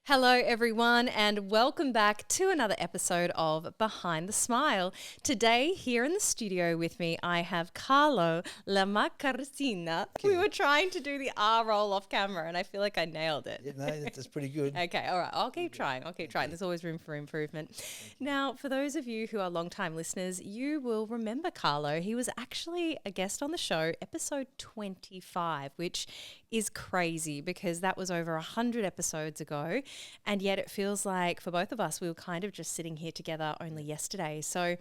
Hello, everyone, and welcome back to another episode of Behind the Smile. Today, here in the studio with me, I have Carlo La Marchesina. We were trying to do the R roll off camera, and I feel like I nailed it. Yeah, no, that's pretty good. Okay, all right. I'll keep trying. There's always room for improvement. Now, for those of you who are long-time listeners, you will remember Carlo. He was actually a guest on the show, episode 25, which is crazy because that was over 100 episodes ago. And yet it feels like for both of us, we were kind of just sitting here together only yesterday. So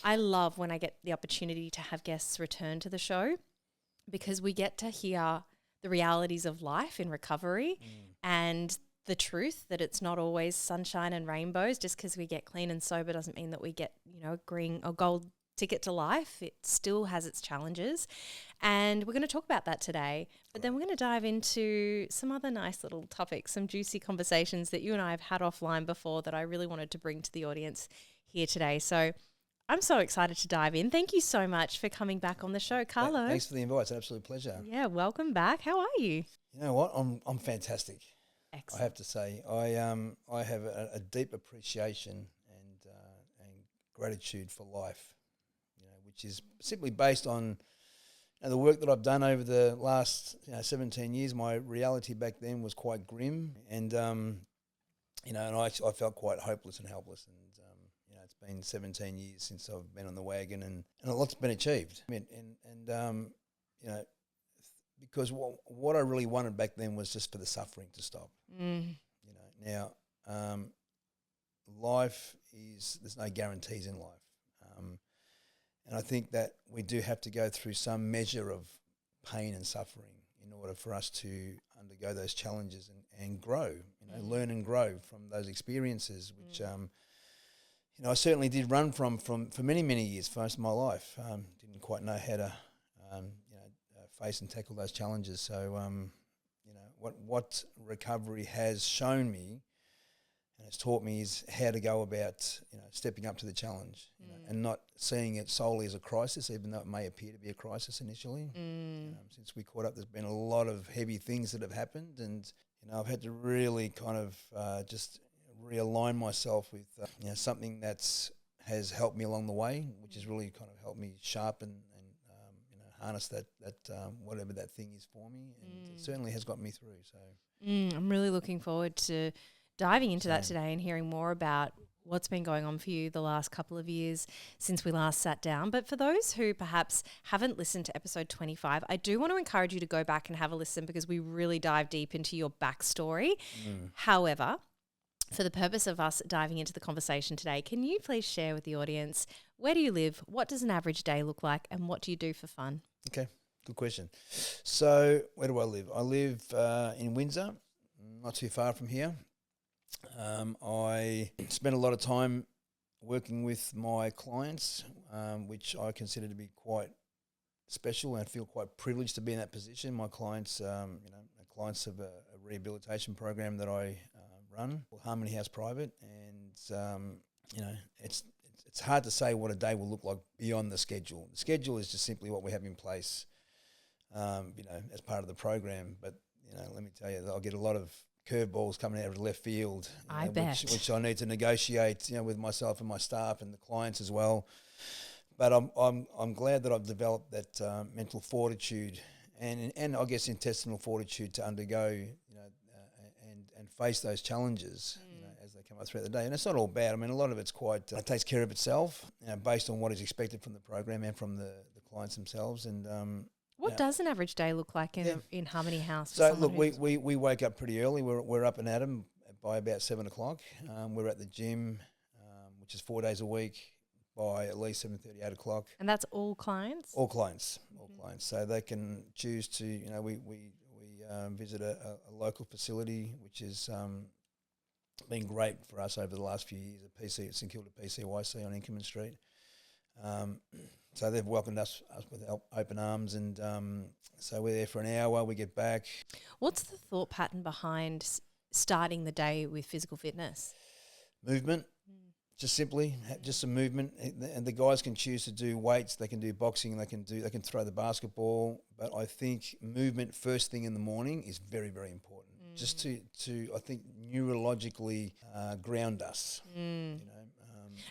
I love when I get the opportunity to have guests return to the show because we get to hear the realities of life in recovery and the truth that it's not always sunshine and rainbows. Just because we get clean and sober doesn't mean that we get, a green or gold ticket to life. It still has its challenges. And we're going to talk about that today. But then we're going to dive into some other nice little topics, some juicy conversations that you and I have had offline before that I really wanted to bring to the audience here today. So I'm so excited to dive in. Thank you so much for coming back on the show, Carlo. Thanks for the invite. It's an absolute pleasure. Yeah, welcome back. How are you? You know what? I'm fantastic. Excellent. I have to say, I have a deep appreciation and gratitude for life, which is simply based on the work that I've done over the last 17 years. My reality back then was quite grim, and I felt quite hopeless and helpless. And it's been 17 years since I've been on the wagon, and a lot's been achieved. Because what I really wanted back then was just for the suffering to stop. Now life there's no guarantees in life. And I think that we do have to go through some measure of pain and suffering in order for us to undergo those challenges and grow, learn and grow from those experiences, which, I certainly did run from for many, many years, for most of my life. Didn't quite know how to, face and tackle those challenges. So, what recovery has shown me and has taught me is how to go about, stepping up to the challenge, and not seeing it solely as a crisis, even though it may appear to be a crisis initially. Since we caught up, there's been a lot of heavy things that have happened, and I've had to really kind of just realign myself with something has helped me along the way, which has really kind of helped me sharpen and harness that whatever that thing is for me, and it certainly has got me through. So I'm really looking forward to diving into that today and hearing more about what's been going on for you the last couple of years since we last sat down. But for those who perhaps haven't listened to episode 25, I do want to encourage you to go back and have a listen because we really dive deep into your backstory. However, for the purpose of us diving into the conversation today, can you please share with the audience, where do you live, what does an average day look like, and what do you do for fun? Okay, good question. So where do I live? I live in Windsor, not too far from here. I spend a lot of time working with my clients, which I consider to be quite special and feel quite privileged to be in that position. My clients, clients of a rehabilitation program that I run, Harmony House Private, and it's hard to say what a day will look like beyond the schedule. The schedule is just simply what we have in place, as part of the program. But let me tell you, I'll get a lot of curveballs coming out of left field, I bet. Which I need to negotiate, with myself and my staff and the clients as well. But I'm glad that I've developed that mental fortitude and I guess intestinal fortitude to undergo, and face those challenges, as they come up throughout the day. And it's not all bad. I mean, a lot of it's quite it takes care of itself, based on what is expected from the program and from the clients themselves. And what does an average day look like in Harmony House? So look, we wake up pretty early. We're up and at 'em by about 7 o'clock. We're at the gym, which is 4 days a week, by at least 7:30, 8 o'clock. And that's all clients? All clients. So they can choose to, we visit a local facility, which has been great for us over the last few years, at St Kilda PCYC on Inkerman Street. So they've welcomed us with open arms, and so we're there for an hour, we get back. What's the thought pattern behind starting the day with physical fitness? Movement, just simply, just some movement. And the guys can choose to do weights, they can do boxing, they can throw the basketball, but I think movement first thing in the morning is very, very important. just to I think neurologically ground us.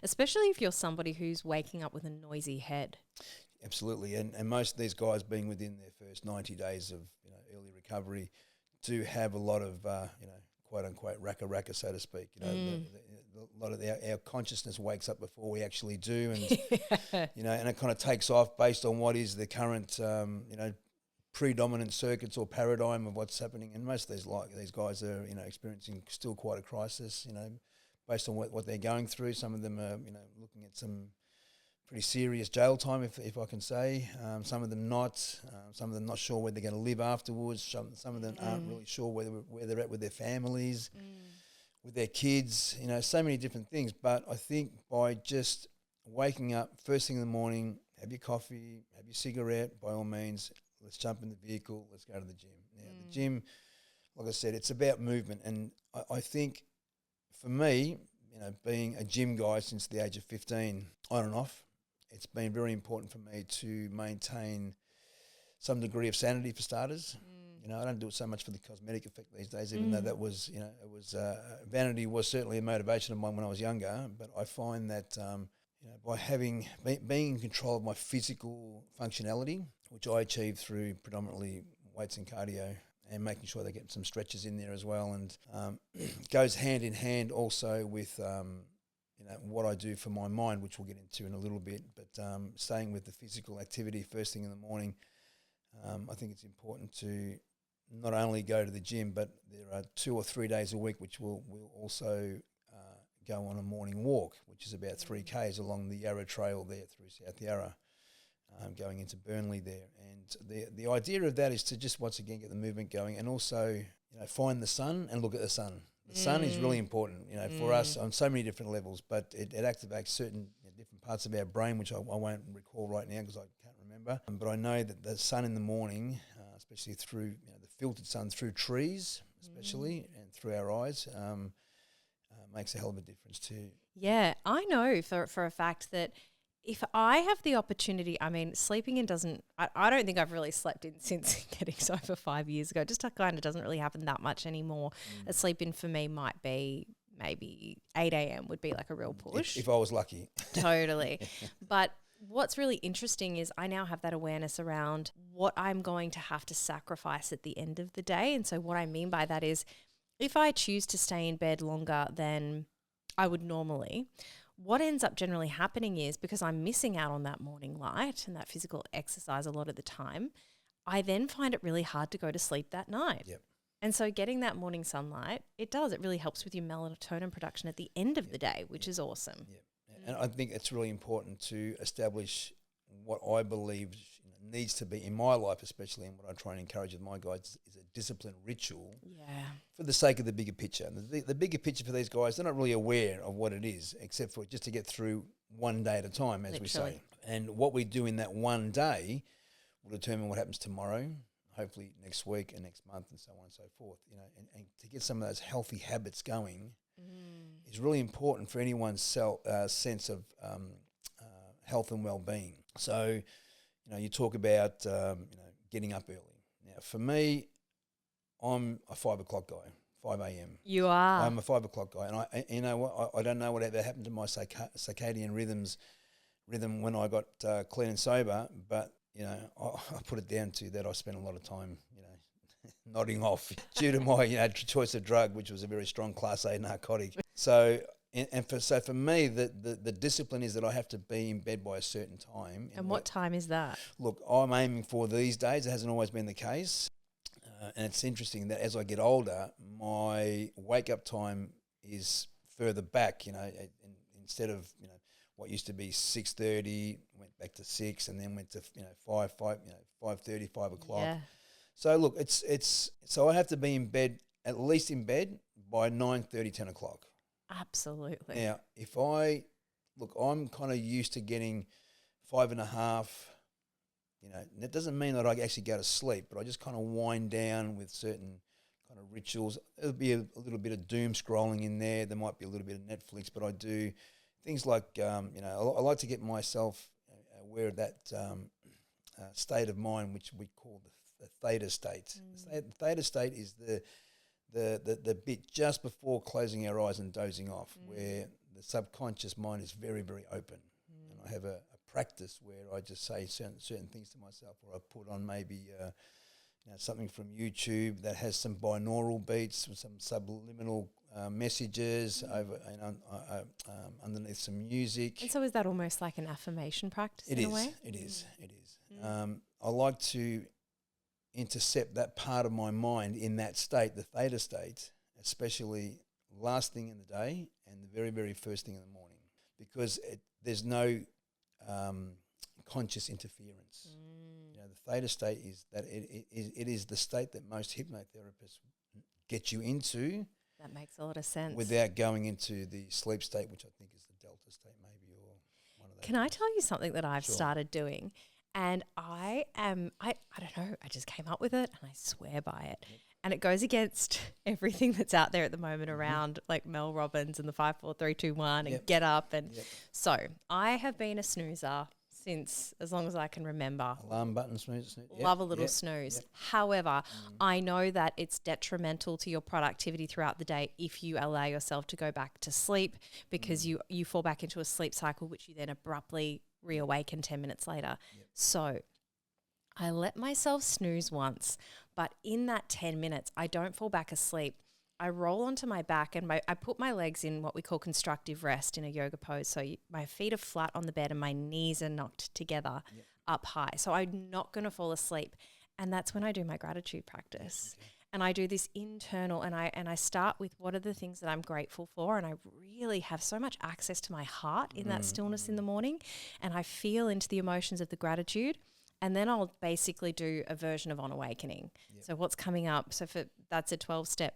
Especially if you're somebody who's waking up with a noisy head. Absolutely, and most of these guys being within their first 90 days of early recovery do have a lot of quote unquote raka, so to speak. A lot of our consciousness wakes up before we actually do, and and it kind of takes off based on what is the current predominant circuits or paradigm of what's happening. And most of these guys are experiencing still quite a crisis. Based on what they're going through. Some of them are looking at some pretty serious jail time, if I can say. Some of them not. Some of them not sure where they're going to live afterwards. Some of them aren't really sure where they're at with their families, with their kids. So many different things. But I think by just waking up first thing in the morning, have your coffee, have your cigarette, by all means, let's jump in the vehicle, let's go to the gym. Now, the gym, like I said, it's about movement. And I think for me, being a gym guy since the age of 15, on and off, it's been very important for me to maintain some degree of sanity for starters. I don't do it so much for the cosmetic effect these days, even though that was, vanity was certainly a motivation of mine when I was younger. But I find that, by being in control of my physical functionality, which I achieve through predominantly weights and cardio, and making sure they get some stretches in there as well, and goes hand in hand also with what I do for my mind, which we'll get into in a little bit. But staying with the physical activity first thing in the morning, I think it's important to not only go to the gym, but there are 2 or 3 days a week which we'll also go on a morning walk, which is about 3 Ks along the Yarra Trail there through South Yarra. Going into Burnley there, and the idea of that is to just once again get the movement going, and also find the sun and look at the sun. The sun is really important, for us on so many different levels, but it activates certain different parts of our brain, which I won't recall right now because I can't remember. But I know that the sun in the morning, especially through the filtered sun through trees, especially and through our eyes, makes a hell of a difference too. Yeah, I know for a fact that if I have the opportunity, sleeping in I don't think I've really slept in since getting sober 5 years ago. Just kind of doesn't really happen that much anymore. A sleep in for me might be maybe 8 a.m. would be like a real push. If I was lucky. Totally. But what's really interesting is I now have that awareness around what I'm going to have to sacrifice at the end of the day. And so what I mean by that is if I choose to stay in bed longer than I would normally, what ends up generally happening is because I'm missing out on that morning light and that physical exercise a lot of the time, I then find it really hard to go to sleep that night. Yep. And so getting that morning sunlight, it really helps with your melatonin production at the end of the day, which is awesome. Yep. And I think it's really important to establish what I believe needs to be in my life, especially, and what I try and encourage with my guys is a disciplined ritual. Yeah. For the sake of the bigger picture. And the bigger picture for these guys, they're not really aware of what it is, except for just to get through one day at a time, as we say. And what we do in that one day will determine what happens tomorrow, hopefully next week and next month, and so on and so forth. And to get some of those healthy habits going is really important for anyone's sense of health and well-being. So, you talk about getting up early. Now, for me, I'm a 5 o'clock guy, 5 a.m. You are. I'm a 5 o'clock guy, and I don't know whatever happened to my circadian rhythm when I got clean and sober, but I put it down to that I spent a lot of time nodding off due to my choice of drug, which was a very strong Class A narcotic. So. So for me, the discipline is that I have to be in bed by a certain time. And what time is that? Look, I'm aiming for these days. It hasn't always been the case. And it's interesting that as I get older, my wake-up time is further back, instead of, what used to be 6:30, went back to 6, and then went to, 5:30, 5 o'clock. Yeah. So look, so I have to be in bed, at least in bed, by 9:30, 10 o'clock. Absolutely. Now, I'm kind of used to getting 5.5. That doesn't mean that I actually go to sleep, but I just kind of wind down with certain kind of rituals. There'll be a little bit of doom scrolling in there. There might be a little bit of Netflix, but I do things like, I like to get myself aware of that state of mind, which we call the theta state. The theta state is the the bit just before closing our eyes and dozing off, where the subconscious mind is very, very open. And I have a practice where I just say certain things to myself, or I put on maybe something from YouTube that has some binaural beats with some subliminal messages over underneath some music. And so is that almost like an affirmation practice in a way? It is. I like to intercept that part of my mind in that state, the theta state, especially last thing in the day and the very, very first thing in the morning, because there's no conscious interference. The theta state is that it is the state that most hypnotherapists get you into. That makes a lot of sense. Without going into the sleep state, which I think is the delta state maybe, or one of those. Can I tell you something that I've started doing? And I don't know, I just came up with it and I swear by it. Yep. And it goes against everything that's out there at the moment around like Mel Robbins and the 5, 4, 3, 2, 1 and get up. And so I have been a snoozer since as long as I can remember. Alarm button snooze. Love a little snooze. Yep. However, I know that it's detrimental to your productivity throughout the day if you allow yourself to go back to sleep, because you fall back into a sleep cycle, which you then abruptly reawaken 10 minutes later. Yep. So I let myself snooze once, but in that 10 minutes, I don't fall back asleep. I roll onto my back and I put my legs in what we call constructive rest in a yoga pose. So my feet are flat on the bed and my knees are knocked together up high. So I'm not going to fall asleep. And that's when I do my gratitude practice. Okay. And I do this internal, and I start with what are the things that I'm grateful for, and I really have so much access to my heart in that stillness in the morning, and I feel into the emotions of the gratitude, and then I'll basically do a version of On Awakening. Yep. So what's coming up? So that's a 12-step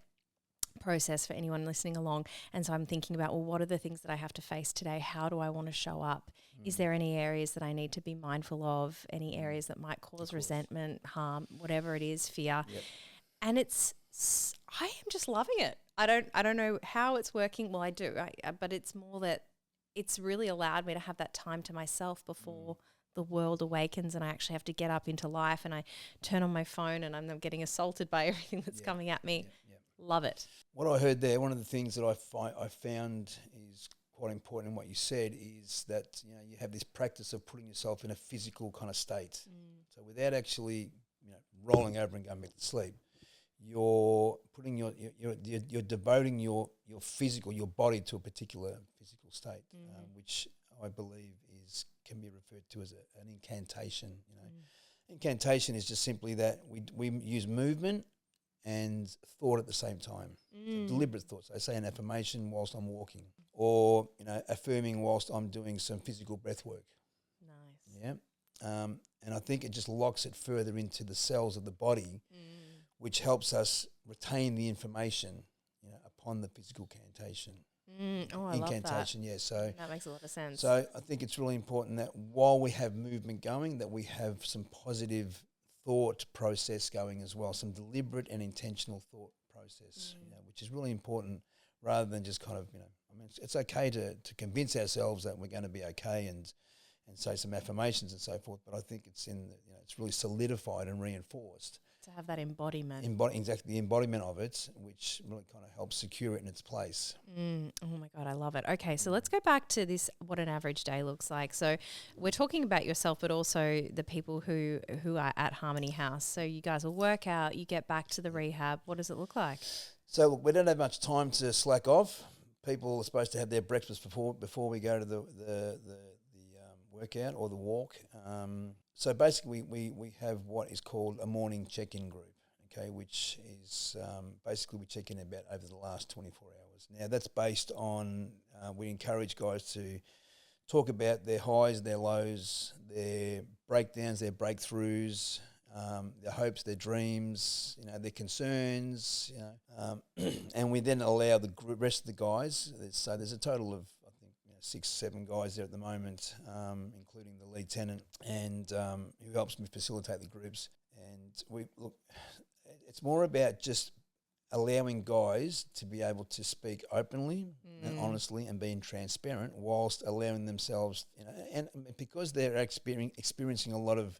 process for anyone listening along. And so I'm thinking about, well, what are the things that I have to face today? How do I want to show up? Is there any areas that I need to be mindful of? Any areas that might cause resentment, harm, whatever it is, fear? Yep. And I am just loving it. I don't know how it's working. Well, I do, but it's more that it's really allowed me to have that time to myself before the world awakens and I actually have to get up into life, and I turn on my phone and I'm getting assaulted by everything that's coming at me. Love it. What I heard there, one of the things that I found is quite important in what you said is that you have this practice of putting yourself in a physical kind of state. So without actually rolling over and going back to sleep, you're putting you're devoting your physical, your body to a particular physical state, which I believe can be referred to as an incantation. Incantation is just simply that we use movement and thought at the same time, so deliberate thoughts. I say an affirmation whilst I'm walking, or affirming whilst I'm doing some physical breath work. Nice. Yeah, and I think it just locks it further into the cells of the body, which helps us retain the information, upon the physical cantation. I incantation, love that. So that makes a lot of sense. So I think it's really important that while we have movement going, that we have some positive thought process going as well, some deliberate and intentional thought process, which is really important, rather than just kind of, it's okay to convince ourselves that we're going to be okay and say some affirmations and so forth, but I think it's it's really solidified and reinforced. To have that embodiment. Exactly, the embodiment of it, which really kind of helps secure it in its place. Oh my God, I love it. Okay, so let's go back to this, what an average day looks like. So we're talking about yourself, but also the people who are at Harmony House. So you guys will work out, you get back to the rehab. What does it look like? So look, we don't have much time to slack off. People are supposed to have their breakfast before we go to the workout or the walk. So basically we have what is called a morning check-in group, okay, which is basically we check in about over the last 24 hours. Now that's based on, we encourage guys to talk about their highs, their lows, their breakdowns, their breakthroughs, their hopes, their dreams, their concerns, and we then allow the rest of the guys, so there's a total of 6, 7 guys there at the moment, including the lieutenant, and who helps me facilitate the groups. And it's more about just allowing guys to be able to speak openly and honestly and being transparent, whilst allowing themselves, and because they're experiencing a lot of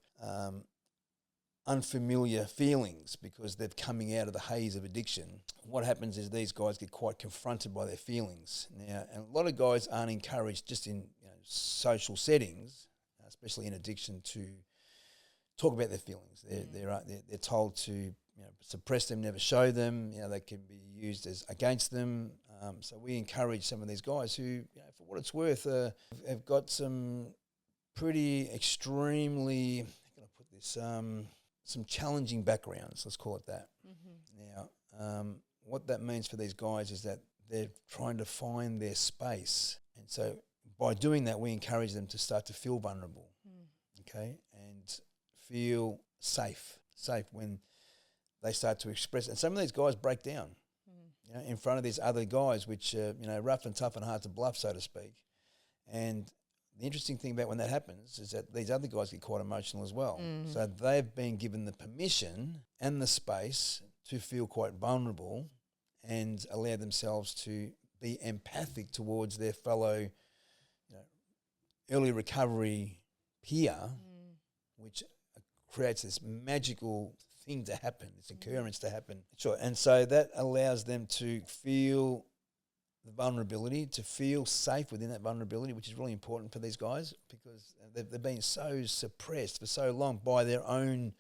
unfamiliar feelings because they're coming out of the haze of addiction, what happens is these guys get quite confronted by their feelings. Now, and a lot of guys aren't encouraged just in social settings, especially in addiction, to talk about their feelings. They're told to suppress them, never show them. They can be used as against them. So we encourage some of these guys who, for what it's worth, have got some pretty extremely, how can I put this, some challenging backgrounds, let's call it that. Now, what that means for these guys is that they're trying to find their space. And so by doing that, we encourage them to start to feel vulnerable, okay, and feel safe when they start to express. And some of these guys break down, in front of these other guys, which rough and tough and hard to bluff, so to speak. And the interesting thing about when that happens is that these other guys get quite emotional as well. So they've been given the permission and the space to feel quite vulnerable and allow themselves to be empathic towards their fellow early recovery peer, which creates this magical thing to happen, this occurrence to happen. Sure. And so that allows them to feel the vulnerability, to feel safe within that vulnerability, which is really important for these guys because they've been so suppressed for so long by their own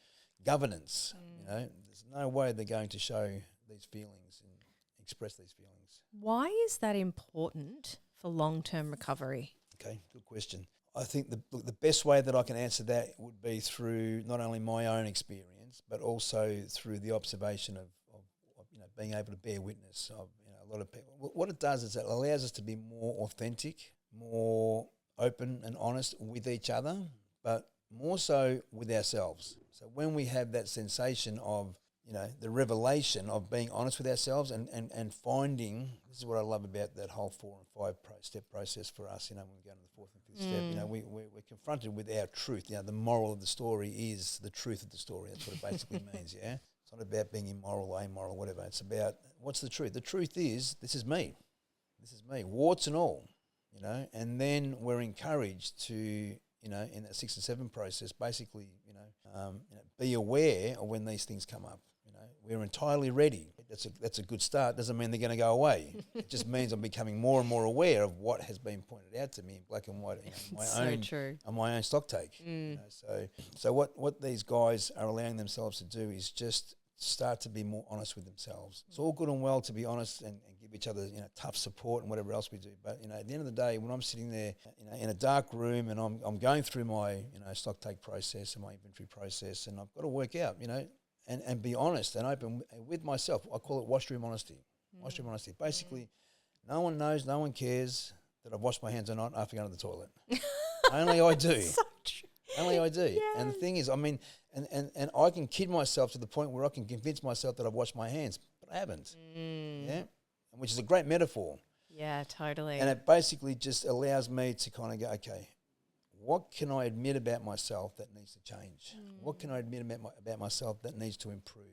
governance. There's no way they're going to show these feelings and express these feelings. Why is that important for long-term recovery? Okay, good question. I think the best way that I can answer that would be through not only my own experience, but also through the observation of being able to bear witness of a lot of people. What it does is it allows us to be more authentic, more open and honest with each other, but more so with ourselves. So when we have that sensation of the revelation of being honest with ourselves and finding, this is what I love about that whole 4 and 5 step process for us, when we go to the 4th and 5th step, we're confronted with our truth. The moral of the story is the truth of the story. That's what it basically means, yeah? It's not about being immoral, amoral, whatever. It's about what's the truth. The truth is, this is me. This is me, warts and all, and then we're encouraged to, in that 6 and 7 process, basically, be aware of when these things come up. We're entirely ready. That's a good start. Doesn't mean they're going to go away. It just means I'm becoming more and more aware of what has been pointed out to me in black and white on my own stock take. So what these guys are allowing themselves to do is just start to be more honest with themselves. It's all good and well to be honest and give each other tough support and whatever else we do. But at the end of the day, when I'm sitting there in a dark room and I'm going through my stock take process and my inventory process, and I've got to work out and be honest and open with myself. I call it washroom honesty. Washroom honesty. Basically, no one knows, no one cares that I've washed my hands or not after going to the toilet. Only I do. So true. Only I do. Yes. And the thing is, and I can kid myself to the point where I can convince myself that I've washed my hands, but I haven't. Yeah, which is a great metaphor. Yeah, totally. And it basically just allows me to kind of go, okay, what can I admit about myself that needs to change? What can I admit about myself that needs to improve?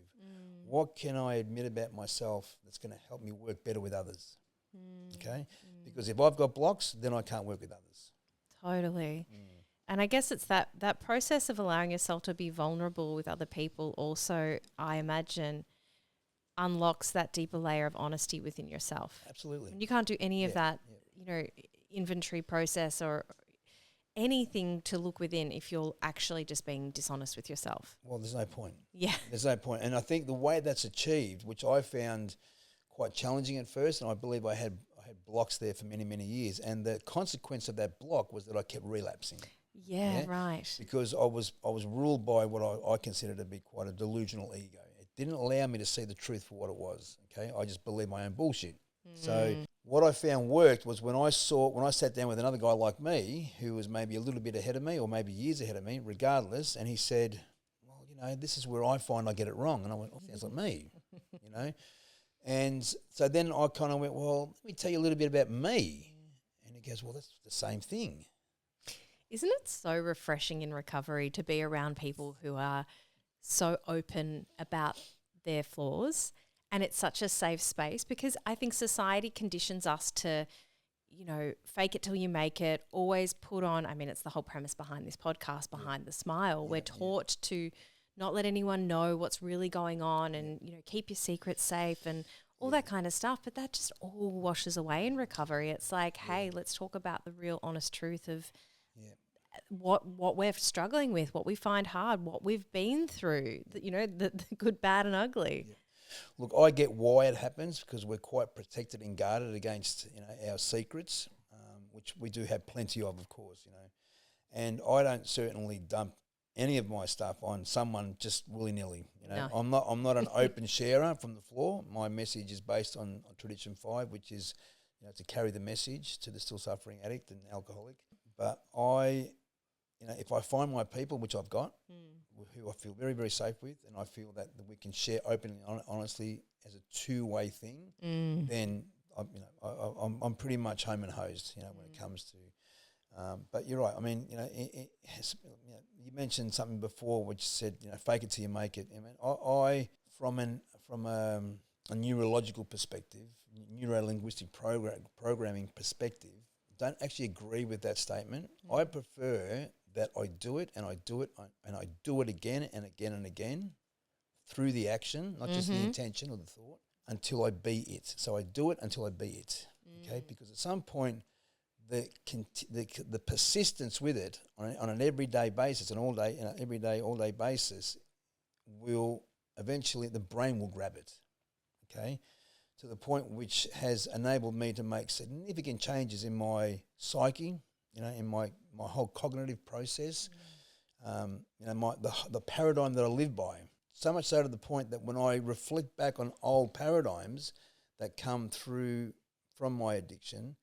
What can I admit about myself that's going to help me work better with others? Okay? Because if I've got blocks, then I can't work with others. Totally. And I guess it's that process of allowing yourself to be vulnerable with other people also, I imagine, unlocks that deeper layer of honesty within yourself. Absolutely. And you can't do any of that, inventory process or anything to look within if you're actually just being dishonest with yourself. Well, there's no point. Yeah. There's no point. And I think the way that's achieved, which I found quite challenging at first, and I believe I had blocks there for many, many years, and the consequence of that block was that I kept relapsing. Yeah, right. Because I was ruled by what I consider to be quite a delusional ego. It didn't allow me to see the truth for what it was. Okay, I just believed my own bullshit. So what I found worked was when I sat down with another guy like me who was maybe a little bit ahead of me or maybe years ahead of me, regardless, and he said, well, this is where I find I get it wrong. And I went, sounds like me, And so then I kind of went, well, let me tell you a little bit about me. And he goes, well, that's the same thing. Isn't it so refreshing in recovery to be around people who are so open about their flaws? And it's such a safe space because I think society conditions us to, fake it till you make it, always put on, it's the whole premise behind this podcast, behind the smile. We're taught to not let anyone know what's really going on and, you know, keep your secrets safe and all that kind of stuff. But that just all washes away in recovery. It's like, hey, let's talk about the real honest truth of what we're struggling with, what we find hard, what we've been through, you know, the good, bad and ugly. Yeah. Look, I get why it happens because we're quite protected and guarded against, you know, our secrets, which we do have plenty of course, you know. And I don't certainly dump any of my stuff on someone just willy-nilly. You know, no. I'm not an open sharer from the floor. My message is based on Tradition 5, which is, you know, to carry the message to the still suffering addict and alcoholic. But you know, if I find my people, which I've got, who I feel very, very safe with, and I feel that we can share openly, honestly, as a two-way thing, then I'm pretty much home and hosed, you know, when it comes to. But you're right. I mean, you know, you mentioned something before which said, you know, fake it till you make it. I mean, I from a neurological perspective, neuro-linguistic programming perspective, don't actually agree with that statement. I prefer that I do it and I do it and I do it again and again and again through the action, not just the intention or the thought, until I be it. So I do it until I be it. Okay, because at some point, the persistence with it on an everyday basis, all day basis, will eventually, the brain will grab it. Okay, to the point which has enabled me to make significant changes in my psyche, you know, in my whole cognitive process, you know, the paradigm that I live by. So much so to the point that when I reflect back on old paradigms that come through from my addiction,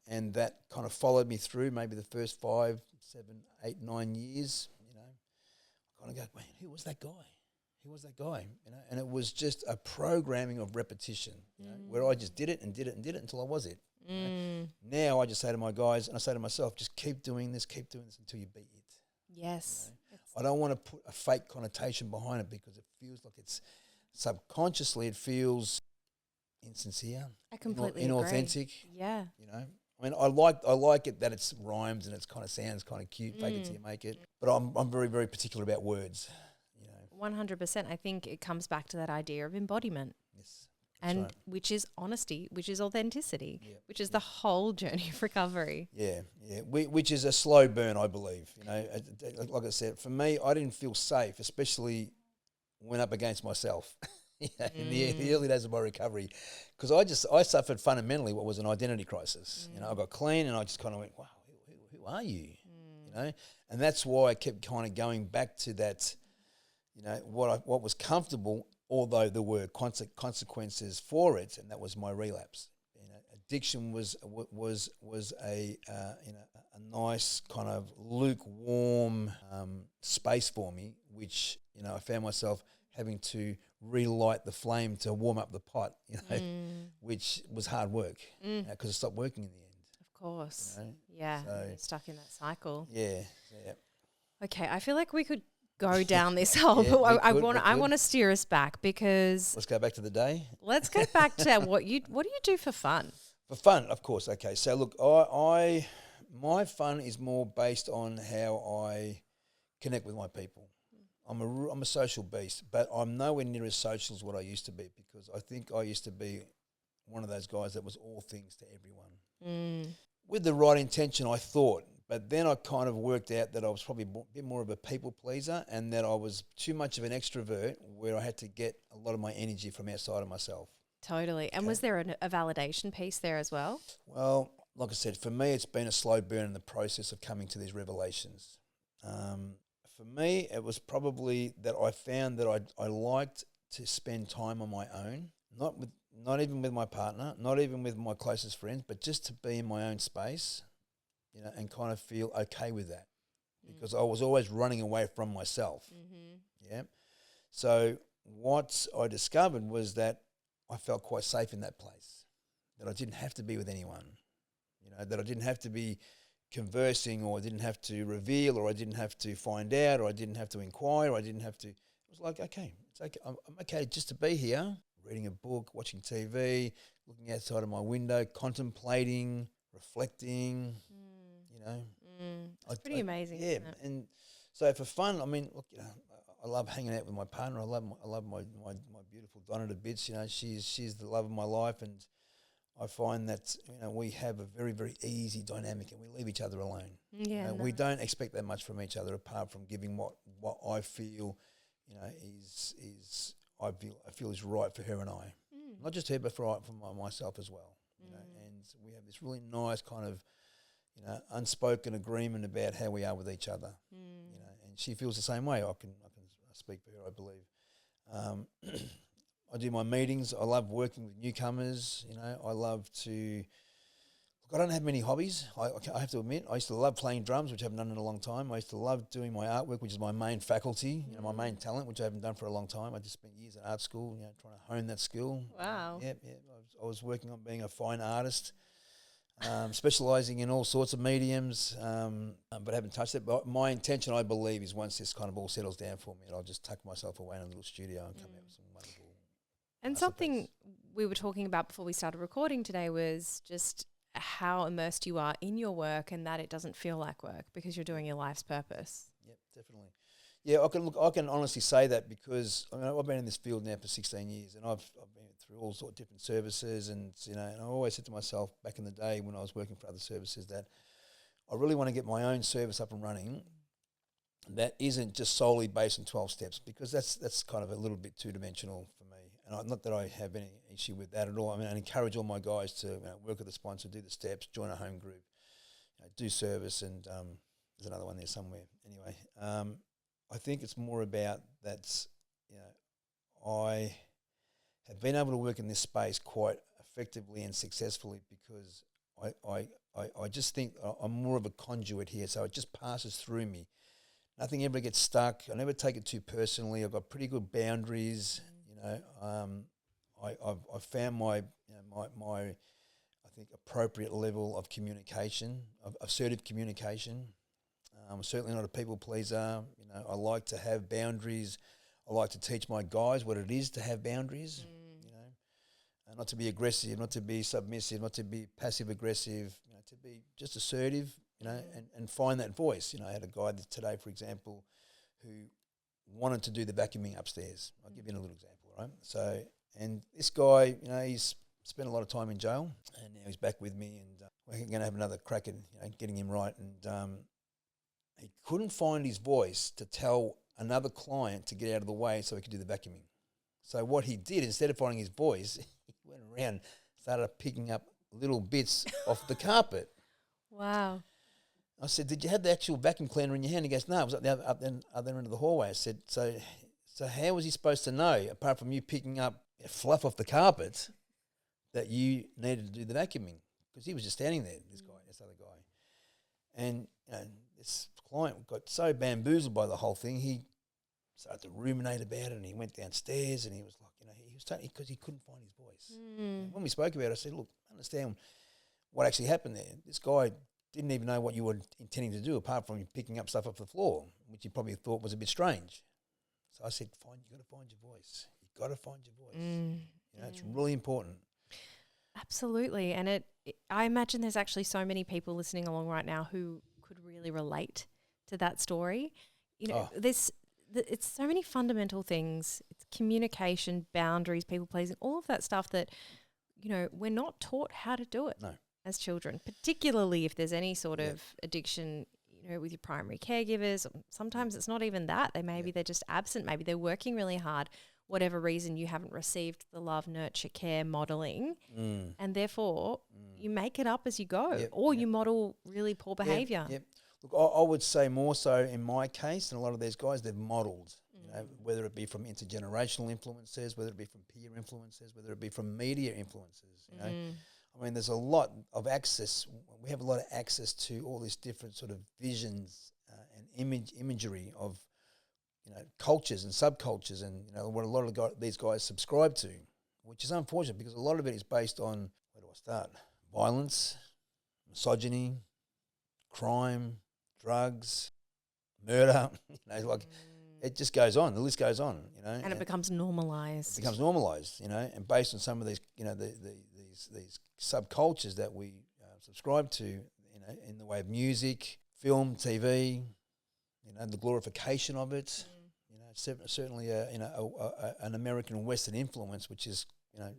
and that kind of followed me through maybe the first 5, 7, 8, 9 years, you know, I kind of go, man, who was that guy? Who was that guy? You know, and it was just a programming of repetition, you know, where I just did it and did it and did it until I was it. You know? Now I just say to my guys, and I say to myself, just keep doing this until you beat it. Yes. You know? I don't want to put a fake connotation behind it because it feels like it's subconsciously, it feels insincere. I completely inauthentic. agree. Yeah. You know, I mean, I like it that it's rhymes and it's kind of sounds kind of cute, fake it till you make it. But I'm very, very particular about words. 100%. I think it comes back to that idea of embodiment. Yes. And right. Which is honesty, which is authenticity, which is the the whole journey of recovery. Yeah. Which is a slow burn, I believe. You know, like I said, for me, I didn't feel safe, especially when up against myself. In the early days of my recovery, because I suffered fundamentally what was an identity crisis. You know, I got clean and I just kind of went, wow, who are you? You know, and that's why I kept kind of going back to that. You know, what was comfortable, although there were consequences for it, and that was my relapse. You know, addiction was a nice kind of lukewarm space for me, which, you know, I found myself having to relight the flame to warm up the pot, you know, which was hard work because it stopped working in the end. Of course. You know? Yeah. So, you're stuck in that cycle. Yeah. Okay. I feel like we could go down this hole, but I want to steer us back because let's go back to the day. Let's go back to what do you do for fun? For fun, of course. Okay. So look, my fun is more based on how I connect with my people. I'm a social beast, but I'm nowhere near as social as what I used to be, because I think I used to be one of those guys that was all things to everyone. With the right intention, I thought, but then I kind of worked out that I was probably a bit more of a people pleaser and that I was too much of an extrovert where I had to get a lot of my energy from outside of myself. Totally. And was there a validation piece there as well? Well, like I said, for me, it's been a slow burn in the process of coming to these revelations. For me, it was probably that I found that I liked to spend time on my own, not even with my partner, not even with my closest friends, but just to be in my own space, you know, and kind of feel okay with that, because I was always running away from myself. Yeah. So what I discovered was that I felt quite safe in that place, that I didn't have to be with anyone, you know, that I didn't have to be conversing, or I didn't have to reveal, or I didn't have to find out, or I didn't have to inquire, or I didn't have to. It was like, okay, it's okay. I'm okay just to be here, reading a book, watching TV, looking outside of my window, contemplating, reflecting. You know, It's pretty amazing. Yeah, isn't it? and so for fun, I mean, look, you know, I love hanging out with my partner. I love my beautiful Donna to bits. You know, she's the love of my life, and I find that, you know, we have a very, very easy dynamic, and we leave each other alone. Yeah, You know, we don't expect that much from each other, apart from giving what I feel, you know, I feel is right for her and I, not just her, but for myself as well. You know, and we have this really nice kind of, you know, unspoken agreement about how we are with each other. You know, and she feels the same way. I can speak for her, I believe. I do my meetings. I love working with newcomers. You know, I love to. Look, I don't have many hobbies. I have to admit, I used to love playing drums, which I haven't done in a long time. I used to love doing my artwork, which is my main faculty. You know, my main talent, which I haven't done for a long time. I just spent years at art school, you know, trying to hone that skill. Wow. Yeah. I was working on being a fine artist, specialising in all sorts of mediums, but haven't touched it. But my intention, I believe, is once this kind of all settles down for me, I'll just tuck myself away in a little studio and come out with some wonderful. And something we were talking about before we started recording today was just how immersed you are in your work, and that it doesn't feel like work because you're doing your life's purpose. Yep, definitely. Yeah, I can honestly say that because I mean, I've been in this field now for 16 years, and I've been through all sorts of different services, and you know, and I always said to myself back in the day when I was working for other services that I really want to get my own service up and running that isn't just solely based on 12 steps, because that's kind of a little bit two-dimensional for me. And not that I have any issue with that at all. I mean, I encourage all my guys to work with a sponsor, do the steps, join a home group, do service, and there's another one there somewhere. Anyway, I think it's more about that, you know, I have been able to work in this space quite effectively and successfully because I just think I'm more of a conduit here, so it just passes through me. Nothing ever gets stuck. I never take it too personally. I've got pretty good boundaries. You know, I've found my I think appropriate level of communication, of assertive communication. I'm certainly not a people pleaser. You know, I like to have boundaries. I like to teach my guys what it is to have boundaries. You know, and not to be aggressive, not to be submissive, not to be passive aggressive. You know, to be just assertive. You know, and find that voice. You know, I had a guy today, for example, who wanted to do the vacuuming upstairs. I'll give you a little example, right? So, and this guy, you know, he's spent a lot of time in jail, and now he's back with me, and we're going to have another crack at getting him right. And he couldn't find his voice to tell another client to get out of the way so he could do the vacuuming. So what he did, instead of finding his voice, he went around, started picking up little bits off the carpet. Wow. I said, did you have the actual vacuum cleaner in your hand? He goes, no, it was up the other end of the hallway. I said, so how was he supposed to know, apart from you picking up fluff off the carpet, that you needed to do the vacuuming? Because he was just standing there, this other guy. And this client got so bamboozled by the whole thing, he started to ruminate about it, and he went downstairs, and he was like, he was totally, because he couldn't find his voice. And when we spoke about it, I said, look, understand what actually happened there. This guy didn't even know what you were intending to do, apart from you picking up stuff off the floor, which you probably thought was a bit strange. So I said, fine, you got to find your voice. You got to find your voice. It's really important. Absolutely. And I imagine there's actually so many people listening along right now who could really relate to that story. You know, it's so many fundamental things. It's communication, boundaries, people pleasing, all of that stuff that, you know, we're not taught how to do it. No. As children, particularly if there's any sort of addiction, you know, with your primary caregivers. Sometimes it's not even that. They're just absent. Maybe they're working really hard. Whatever reason, you haven't received the love, nurture, care, modelling, and therefore you make it up as you go, or you model really poor behaviour. Look, I would say more so in my case, and a lot of these guys, they've modelled, you know, whether it be from intergenerational influences, whether it be from peer influences, whether it be from media influences, you know. I mean, there's a lot of access. We have a lot of access to all these different sort of visions and imagery of, you know, cultures and subcultures, and, you know, what a lot of these guys subscribe to, which is unfortunate because a lot of it is based on, where do I start? Violence, misogyny, crime, drugs, murder. You know, like it just goes on. The list goes on. You know, and it becomes normalised. It becomes normalised. You know, and based on some of these, you know, these subcultures that we subscribe to, you know, in the way of music, film, TV, you know, the glorification of it, you know, certainly an American Western influence, which is,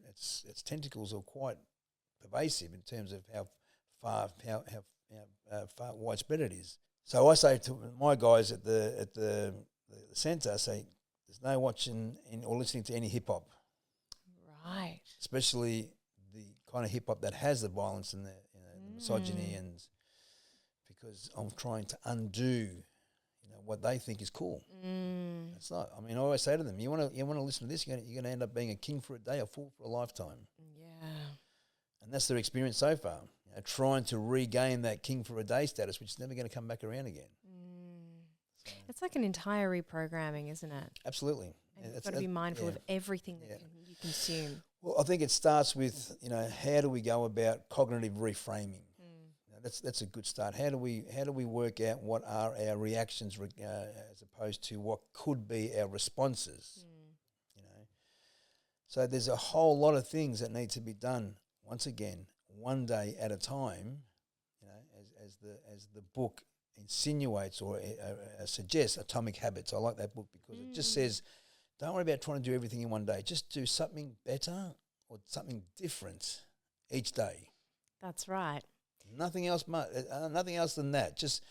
its tentacles are quite pervasive in terms of how far widespread it is. So I say to my guys at the centre, I say there's no watching or listening to any hip hop, right? Especially the kind of hip hop that has the violence and the misogyny, and because I'm trying to undo what they think is cool. It's not. I mean, I always say to them, you want to listen to this, you're going to end up being a king for a day, a fool for a lifetime. Yeah. And that's their experience so far, trying to regain that king for a day status, which is never going to come back around again. So. It's like an entire reprogramming, isn't it? Absolutely. And you've got to be mindful of everything that you consume. Well, I think it starts with, how do we go about cognitive reframing? That's a good start. How do we work out what are our reactions as opposed to what could be our responses? So there's a whole lot of things that need to be done. Once again, one day at a time. As the book insinuates or suggests, Atomic Habits. I like that book because it just says, don't worry about trying to do everything in one day. Just do something better or something different each day. That's right. Nothing else than that. Just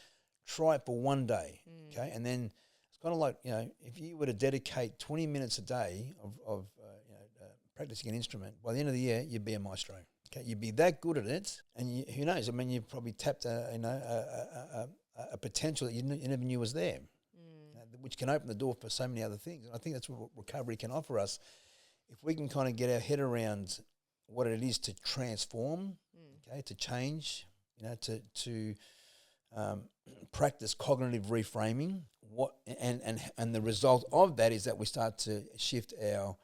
try it for one day, okay? And then it's kind of like, if you were to dedicate 20 minutes a day of practicing an instrument, by the end of the year, you'd be a maestro. Okay, you'd be that good at it, and who knows? I mean, you've probably tapped a potential that you never knew was there, which can open the door for so many other things. And I think that's what recovery can offer us. If we can kind of get our head around what it is to transform, okay, to change, to practice cognitive reframing. And the result of that is that we start to shift our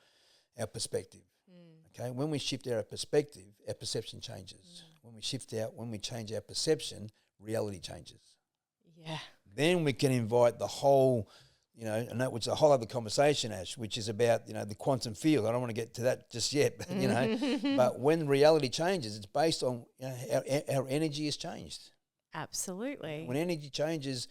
perspective. Okay, when we shift our perspective, our perception changes. When we change our perception, reality changes. Yeah. Then we can invite the whole, and that was a whole other conversation, Ash, which is about, the quantum field. I don't want to get to that just yet, but, but when reality changes, it's based on, our energy has changed. Absolutely. When energy changes,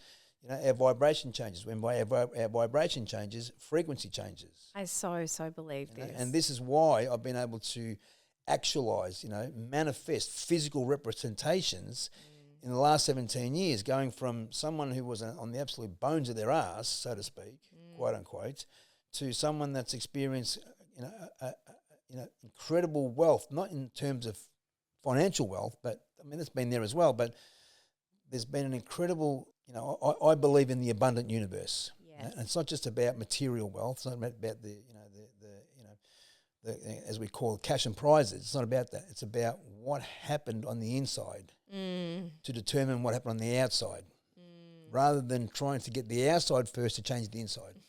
our vibration changes. When our vibration changes, frequency changes. I so believe this. And this is why I've been able to actualize, manifest physical representations in the last 17 years, going from someone who was on the absolute bones of their ass, so to speak, quote unquote, to someone that's experienced, incredible wealth, not in terms of financial wealth, but I mean, it's been there as well, but there's been an incredible, I believe in the abundant universe. Yes. And it's not just about material wealth. It's not about the as we call it, cash and prizes. It's not about that. It's about what happened on the inside to determine what happened on the outside, rather than trying to get the outside first to change the inside.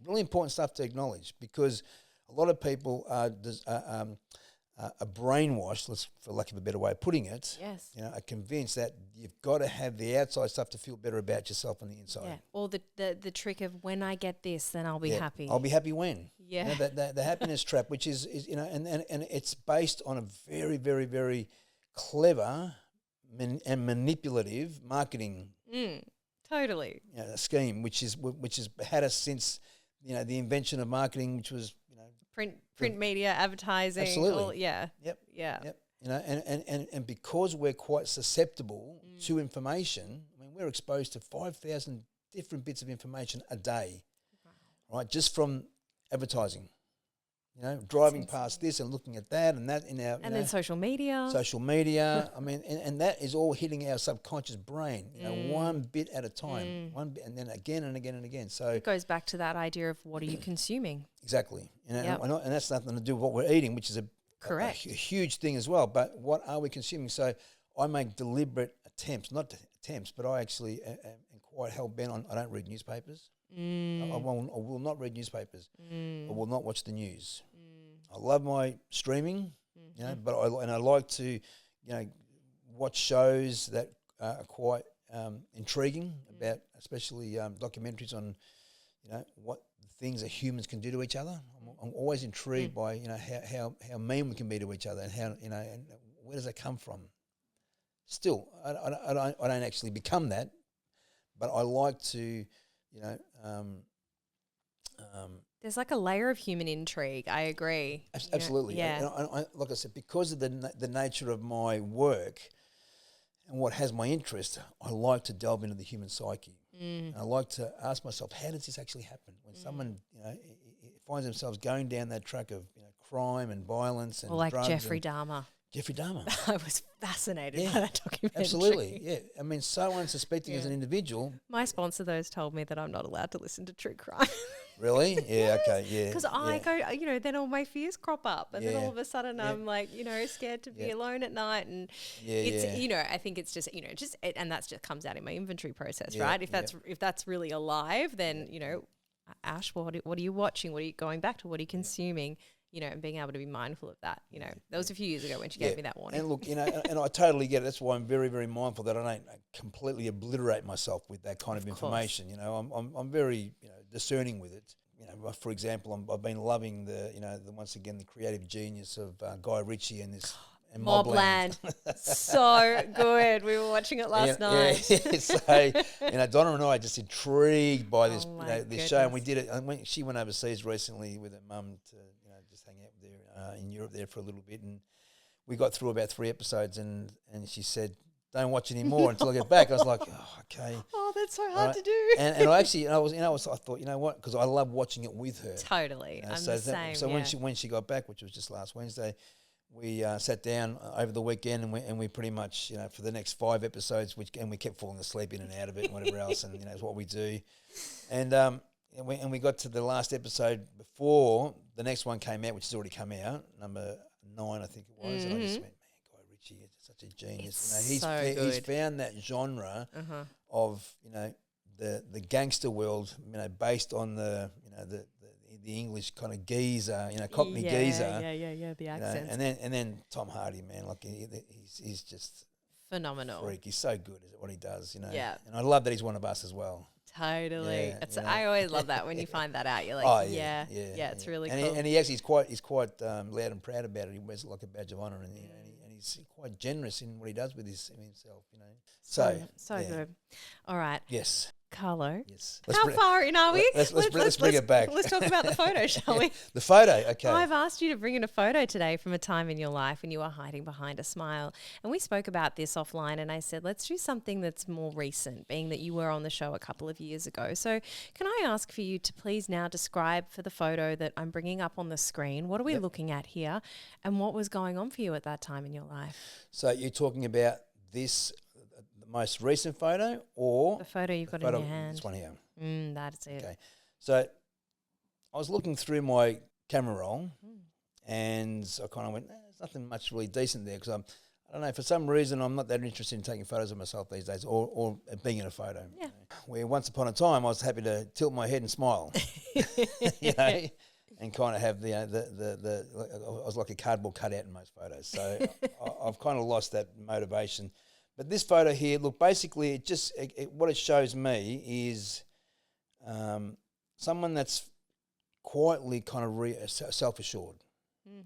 Really important stuff to acknowledge, because a lot of people are brainwashed, for lack of a better way of putting it, yes, are convinced that you've got to have the outside stuff to feel better about yourself on the inside. Yeah. Or the trick of, when I get this, then I'll be happy. I'll be happy when. Yeah. The happiness trap, which is and it's based on a very, very, very clever and manipulative marketing totally scheme, which has had us since the invention of marketing, which was print media, advertising. Absolutely. Yep. And because we're quite susceptible to information, I mean, we're exposed to 5,000 different bits of information a day, right? Just from advertising, driving past this and looking at that and that in our, and then social media. I mean, and that is all hitting our subconscious brain, one bit at a time, one bit, and then again and again and again. So it goes back to that idea of, what are you consuming? Exactly. And that's nothing to do with what we're eating, which is a huge thing as well. But what are we consuming? So I make deliberate attempts, but I actually am quite hell-bent on, I don't read newspapers. I will not read newspapers. I will not watch the news. I love my streaming, but I like to, watch shows that are quite intriguing about, especially documentaries on, what things that humans can do to each other. I'm always intrigued by how mean we can be to each other, and how and where does that come from? Still, I don't actually become that, but I like to There's like a layer of human intrigue. I agree. Absolutely. Yeah. And like I said, because of the nature of my work and what has my interest, I like to delve into the human psyche. And I like to ask myself, how does this actually happen? When someone, finds themselves going down that track of crime and violence and Or like drugs. Jeffrey Dahmer. Jeffrey Dahmer. I was fascinated by that documentary. Absolutely, yeah. I mean, so unsuspecting as an individual. My sponsor, though, has told me that I'm not allowed to listen to true crime. Really? Yeah, okay, yeah. Because I go, then all my fears crop up. And then all of a sudden I'm like, scared to be alone at night. And I think it's just, and that's just comes out in my inventory process, right? If that's really alive, then, Ash, what are you watching? What are you going back to? What are you consuming? And being able to be mindful of that. That was a few years ago when she gave me that warning. And look, and I totally get it. That's why I'm very, very mindful that I don't completely obliterate myself with that kind of information. I'm very discerning with it. For example, I've been loving the once again the creative genius of Guy Ritchie and this. And Mobland. So good. We were watching it last night. Yeah. So, Donna and I are just intrigued by this, this show, and we did it. And she went overseas recently with her mum to, just hang out there in Europe there for a little bit, and we got through about 3 episodes, and she said, "Don't watch any more until I get back." I was like, "Oh, okay." Oh, that's so hard to do. And I actually, I thought, what? Because I love watching it with her. Totally, I'm the same. So when she got back, which was just last Wednesday. We sat down over the weekend and we pretty much, for the next 5 episodes, and we kept falling asleep in and out of it and whatever else, and it's what we do. And we got to the last episode before the next one came out, which has already come out, number 9, I think it was. And I just went, man, Guy Ritchie is such a genius. He's found that genre of the gangster world, based on the English kind of geezer, Cockney geezer. Yeah, the accents. And then Tom Hardy, man, like he's just phenomenal. Freak. He's so good at what he does, Yeah. And I love that he's one of us as well. Totally. I always love that when you find that out. You're like, it's really cool. And he actually he's quite loud and proud about it. He wears it like a badge of honour, and he's quite generous in what he does with himself, So good. All right. Yes. Carlo. Yes. How far in are we? Let's bring it back. Let's talk about the photo, shall we? The photo, okay. I've asked you to bring in a photo today from a time in your life when you were hiding behind a smile. And we spoke about this offline, and I said, let's do something that's more recent, being that you were on the show a couple of years ago. So can I ask for you to please now describe for the photo that I'm bringing up on the screen, what are we looking at here, and what was going on for you at that time in your life? So you're talking about this most recent photo, or the photo you've got in your hand? This one here. That's it. Okay. So I was looking through my camera roll, and I kind of went, there's nothing much really decent there, because I don't know, for some reason I'm not that interested in taking photos of myself these days, or being in a photo. Yeah. Where once upon a time I was happy to tilt my head and smile, and kind of have I was like a cardboard cutout in most photos. So I've kind of lost that motivation. But this photo here, look, basically, what it shows me is someone that's quietly kind of self-assured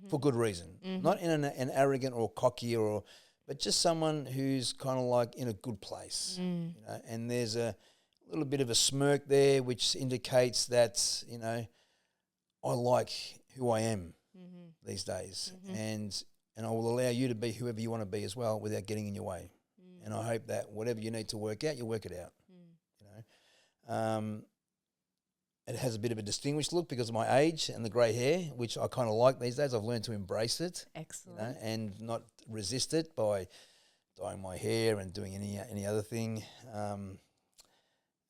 for good reason, not in an arrogant or cocky but just someone who's kind of like in a good place, And there's a little bit of a smirk there, which indicates that I like who I am these days, and I will allow you to be whoever you want to be as well, without getting in your way. And I hope that whatever you need to work out, you work it out. It has a bit of a distinguished look because of my age and the grey hair, which I kind of like these days. I've learned to embrace it. Excellent. And not resist it by dyeing my hair and doing any other thing.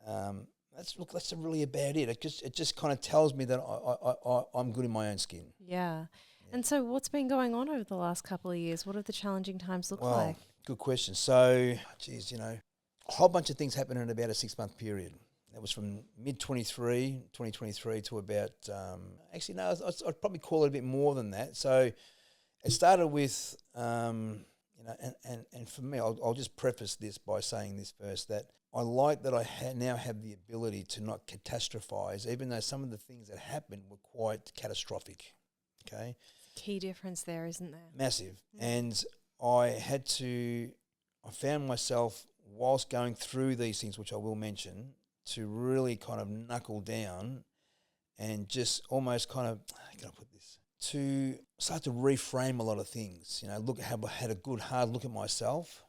That's really about it. It just kind of tells me that I'm good in my own skin. Yeah. And so what's been going on over the last couple of years? What have the challenging times looked like? Good question. So, a whole bunch of things happened in about a 6-month period. That was from mid-2023 to about, I'd probably call it a bit more than that. So it started with, and for me, I'll just preface this by saying this first, that I like that I now have the ability to not catastrophize, even though some of the things that happened were quite catastrophic, okay? Key difference there, isn't there? Massive. And I found myself, whilst going through these things, which I will mention, to really kind of knuckle down and just almost kind of, how can I put this, to start to reframe a lot of things. I had a good hard look at myself,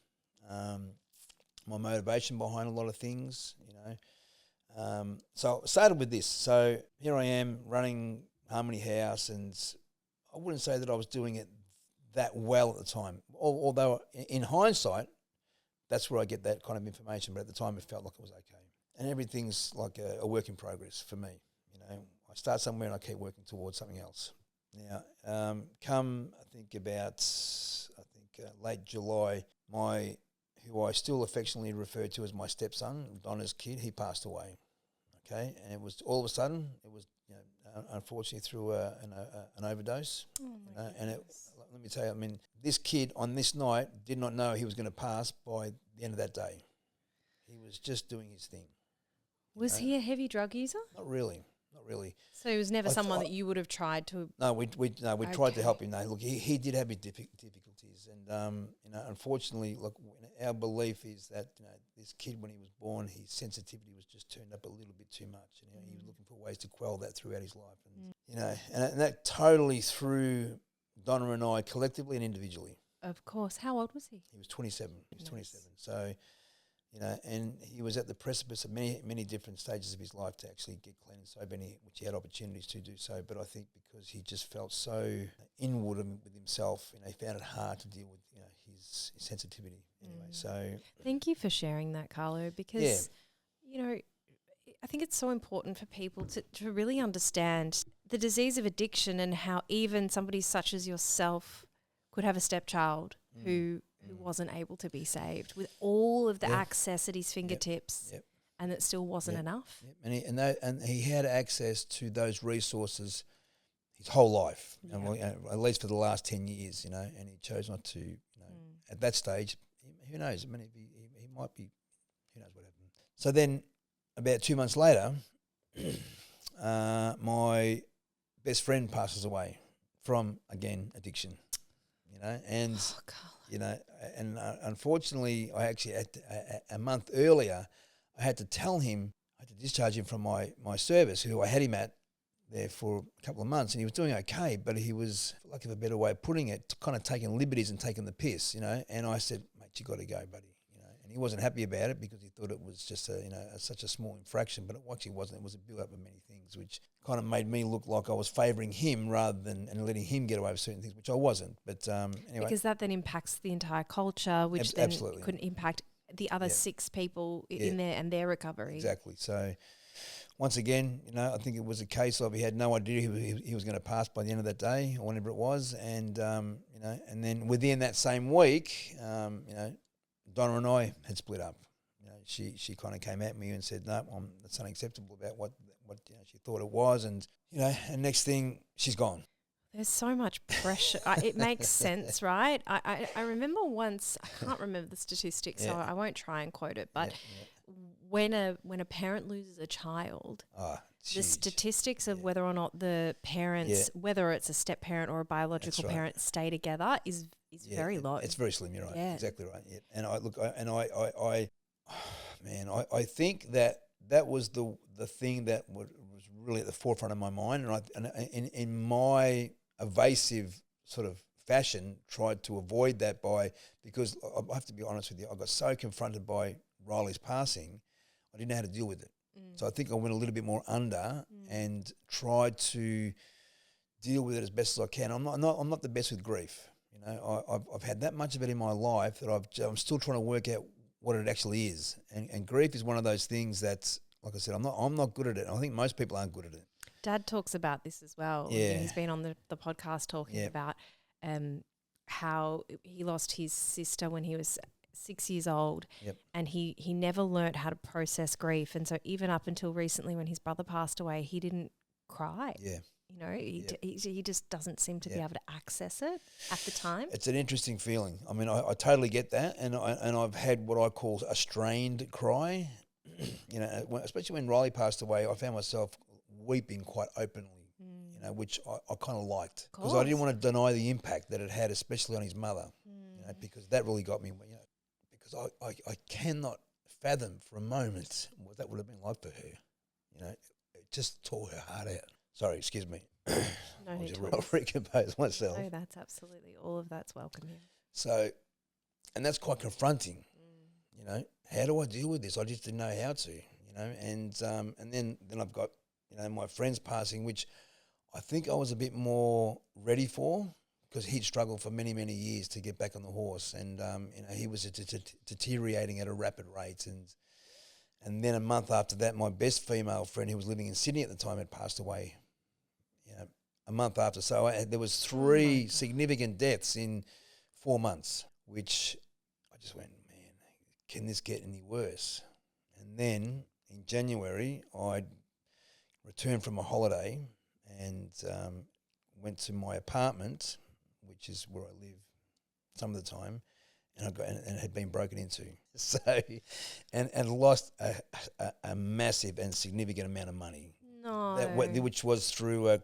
my motivation behind a lot of things. So I started with this. So here I am running Harmony House, and I wouldn't say that I was doing it that well at the time. Although in hindsight, that's where I get that kind of information. But at the time, it felt like it was okay. And everything's like a work in progress for me. I start somewhere and I keep working towards something else. Now, come late July, who I still affectionately refer to as my stepson, Donna's kid, he passed away. Okay, and it was all of a sudden, it was unfortunately through an overdose. Let me tell you, I mean, this kid on this night did not know he was going to pass by the end of that day. He was just doing his thing. Was he a heavy drug user? Not really. So he was never someone that you would have tried to. No, we tried to help him. No, look, he did have his difficulties, and unfortunately, look, our belief is that this kid, when he was born, his sensitivity was just turned up a little bit too much, and he was looking for ways to quell that throughout his life, and that totally threw Donna and I collectively and individually. Of course. How old was he? He was 27. So. And he was at the precipice of many different stages of his life to actually get clean and sober, which he had opportunities to do so. But I think because he just felt so inward with himself, he found it hard to deal with his sensitivity. Anyway, so thank you for sharing that, Carlo, because I think it's so important for people to really understand the disease of addiction and how even somebody such as yourself could have a stepchild who wasn't able to be saved with all of the access at his fingertips, and it still wasn't enough. And he had access to those resources his whole life, at least for the last 10 years, and he chose not to, at that stage. Who knows? I mean, he might be, who knows what happened. So then about 2 months later, my best friend passes away from, again, addiction, and... Oh, Carlo. And unfortunately, I actually had to, a month earlier, I had to tell him, I had to discharge him from my service, who I had him at there for a couple of months, and he was doing okay, but he was, for lack of a better way of putting it, kind of taking liberties and taking the piss, and I said, mate, you got to go, buddy, and he wasn't happy about it because he thought it was just such a small infraction, but it actually wasn't. It was a build-up of many things, which kind of made me look like I was favouring him rather than letting him get away with certain things, which I wasn't. But anyway, because that then impacts the entire culture, which then couldn't impact the other 6 people in there and their recovery. Exactly. So once again, I think it was a case of he had no idea he was going to pass by the end of that day or whenever it was, and and then within that same week, Donna and I had split up. She kind of came at me and said, "No, that's unacceptable about what she thought it was," and and next thing she's gone. There's so much pressure. It makes sense, right? I remember once, I can't remember the statistics, so I won't try and quote it, but when a parent loses a child, the statistics of whether or not the parents, whether it's a step parent or a biological parent, stay together is very low. It's very slim. You're right. Yeah. Exactly right. Yeah. And I think that was the thing that was really at the forefront of my mind, and in my evasive sort of fashion tried to avoid that because I have to be honest with you, I got so confronted by Riley's passing, I didn't know how to deal with it. So I think I went a little bit more under and tried to deal with it as best as I can. I'm not the best with grief. I've had that much of it in my life that I'm still trying to work out what it actually is. And grief is one of those things that's, like I said, I'm not good at it. I think most people aren't good at it. Dad talks about this as well. Yeah. He's been on the podcast talking about how he lost his sister when he was 6 years old, and he never learnt how to process grief. And so even up until recently when his brother passed away, he didn't cry. Yeah. He just doesn't seem to be able to access it at the time. It's an interesting feeling. I mean, I totally get that, and I've had what I call a strained cry. Especially when Riley passed away, I found myself weeping quite openly. Which I kind of liked because I didn't want to deny the impact that it had, especially on his mother. Because that really got me. Because I cannot fathom for a moment what that would have been like for her. It just tore her heart out. Sorry, excuse me. No I was need to just recompose myself. No, that's absolutely, all of that's welcome here. So, and that's quite confronting. You know, how do I deal with this? I just didn't know how to. You know, and then I've got, you know, my friend's passing, which I think I was a bit more ready for, because he'd struggled for many, many years to get back on the horse, and you know, he was deteriorating at a rapid rate, and then a month after that, my best female friend, who was living in Sydney at the time, had passed away. You know, a month after, so there was 3 significant deaths in 4 months, which I just went, man, can this get any worse? And then in January, I returned from a holiday and went to my apartment, which is where I live some of the time, and it had been broken into. So, and lost a massive and significant amount of money. No. Which was through I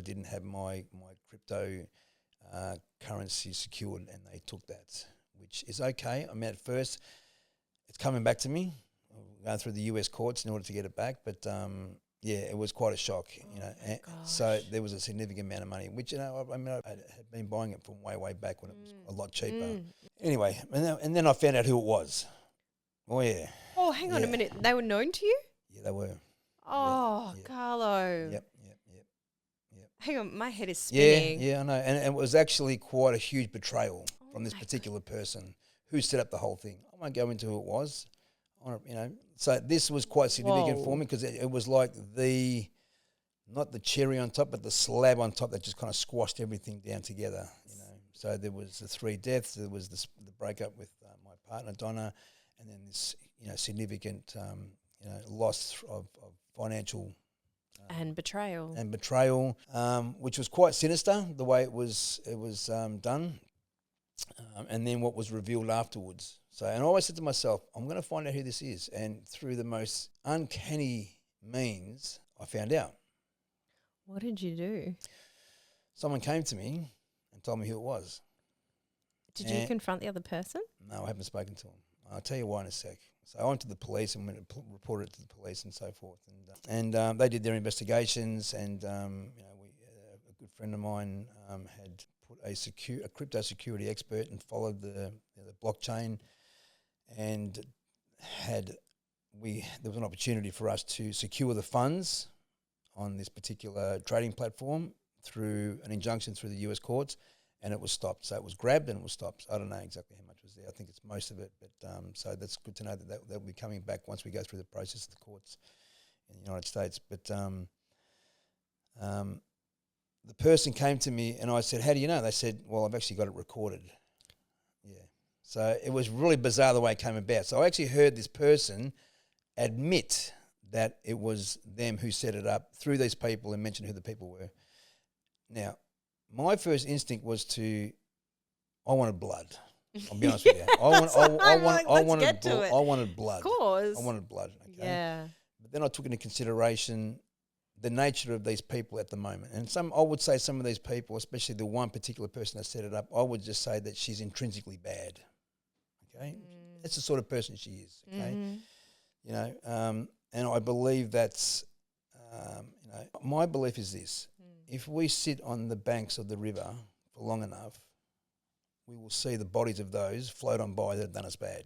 didn't have my crypto currency secured, and they took that, which is okay. I mean, at first, it's coming back to me. I'm going through the US courts in order to get it back, but yeah, it was quite a shock, you know. And so there was a significant amount of money, which, you know, I mean, I had been buying it from way back when it was a lot cheaper. Anyway, and then I found out who it was. Oh yeah. Oh, hang on a minute. They were known to you? Yeah, they were. Oh, yeah. Carlo. Yep. Hang on, my head is spinning. Yeah, I know. And it was actually quite a huge betrayal from this particular person who set up the whole thing. I won't go into who it was, you know. So this was quite significant for me, because it was like not the cherry on top, but the slab on top that just kind of squashed everything down together, you know. So there was the 3 deaths, there was the breakup with my partner, Donna, and then this, you know, significant, you know, loss of financial and betrayal, which was quite sinister the way it was done, and then what was revealed afterwards. So, and I always said to myself, I'm going to find out who this is, and through the most uncanny means, I found out. What did you do? Someone came to me and told me who it was. Did you confront the other person? No, I haven't spoken to him. I'll tell you why in a sec. So I went to the police and reported it to the police and so forth, and they did their investigations, and you know, a good friend of mine had put a crypto security expert and followed the blockchain, and there was an opportunity for us to secure the funds on this particular trading platform through an injunction through the US courts, and it was stopped. So it was grabbed and it was stopped. I don't know exactly how much was there. I think it's most of it, but so that's good to know that they'll be coming back once we go through the process of the courts in the United States. But the person came to me and I said, "How do you know?" They said, "Well, I've actually got it recorded." Yeah. So it was really bizarre the way it came about. So I actually heard this person admit that it was them who set it up through these people and mention who the people were. Now, my first instinct was I wanted blood. I'll be honest with you. I wanted blood. Of course. I wanted blood. Okay? Yeah. But then I took into consideration the nature of these people at the moment. And I would say some of these people, especially the one particular person that set it up, I would just say that she's intrinsically bad. Okay? That's the sort of person she is. Okay? You know, and I believe that's, you know, my belief is this. If we sit on the banks of the river for long enough, we will see the bodies of those float on by that have done us bad.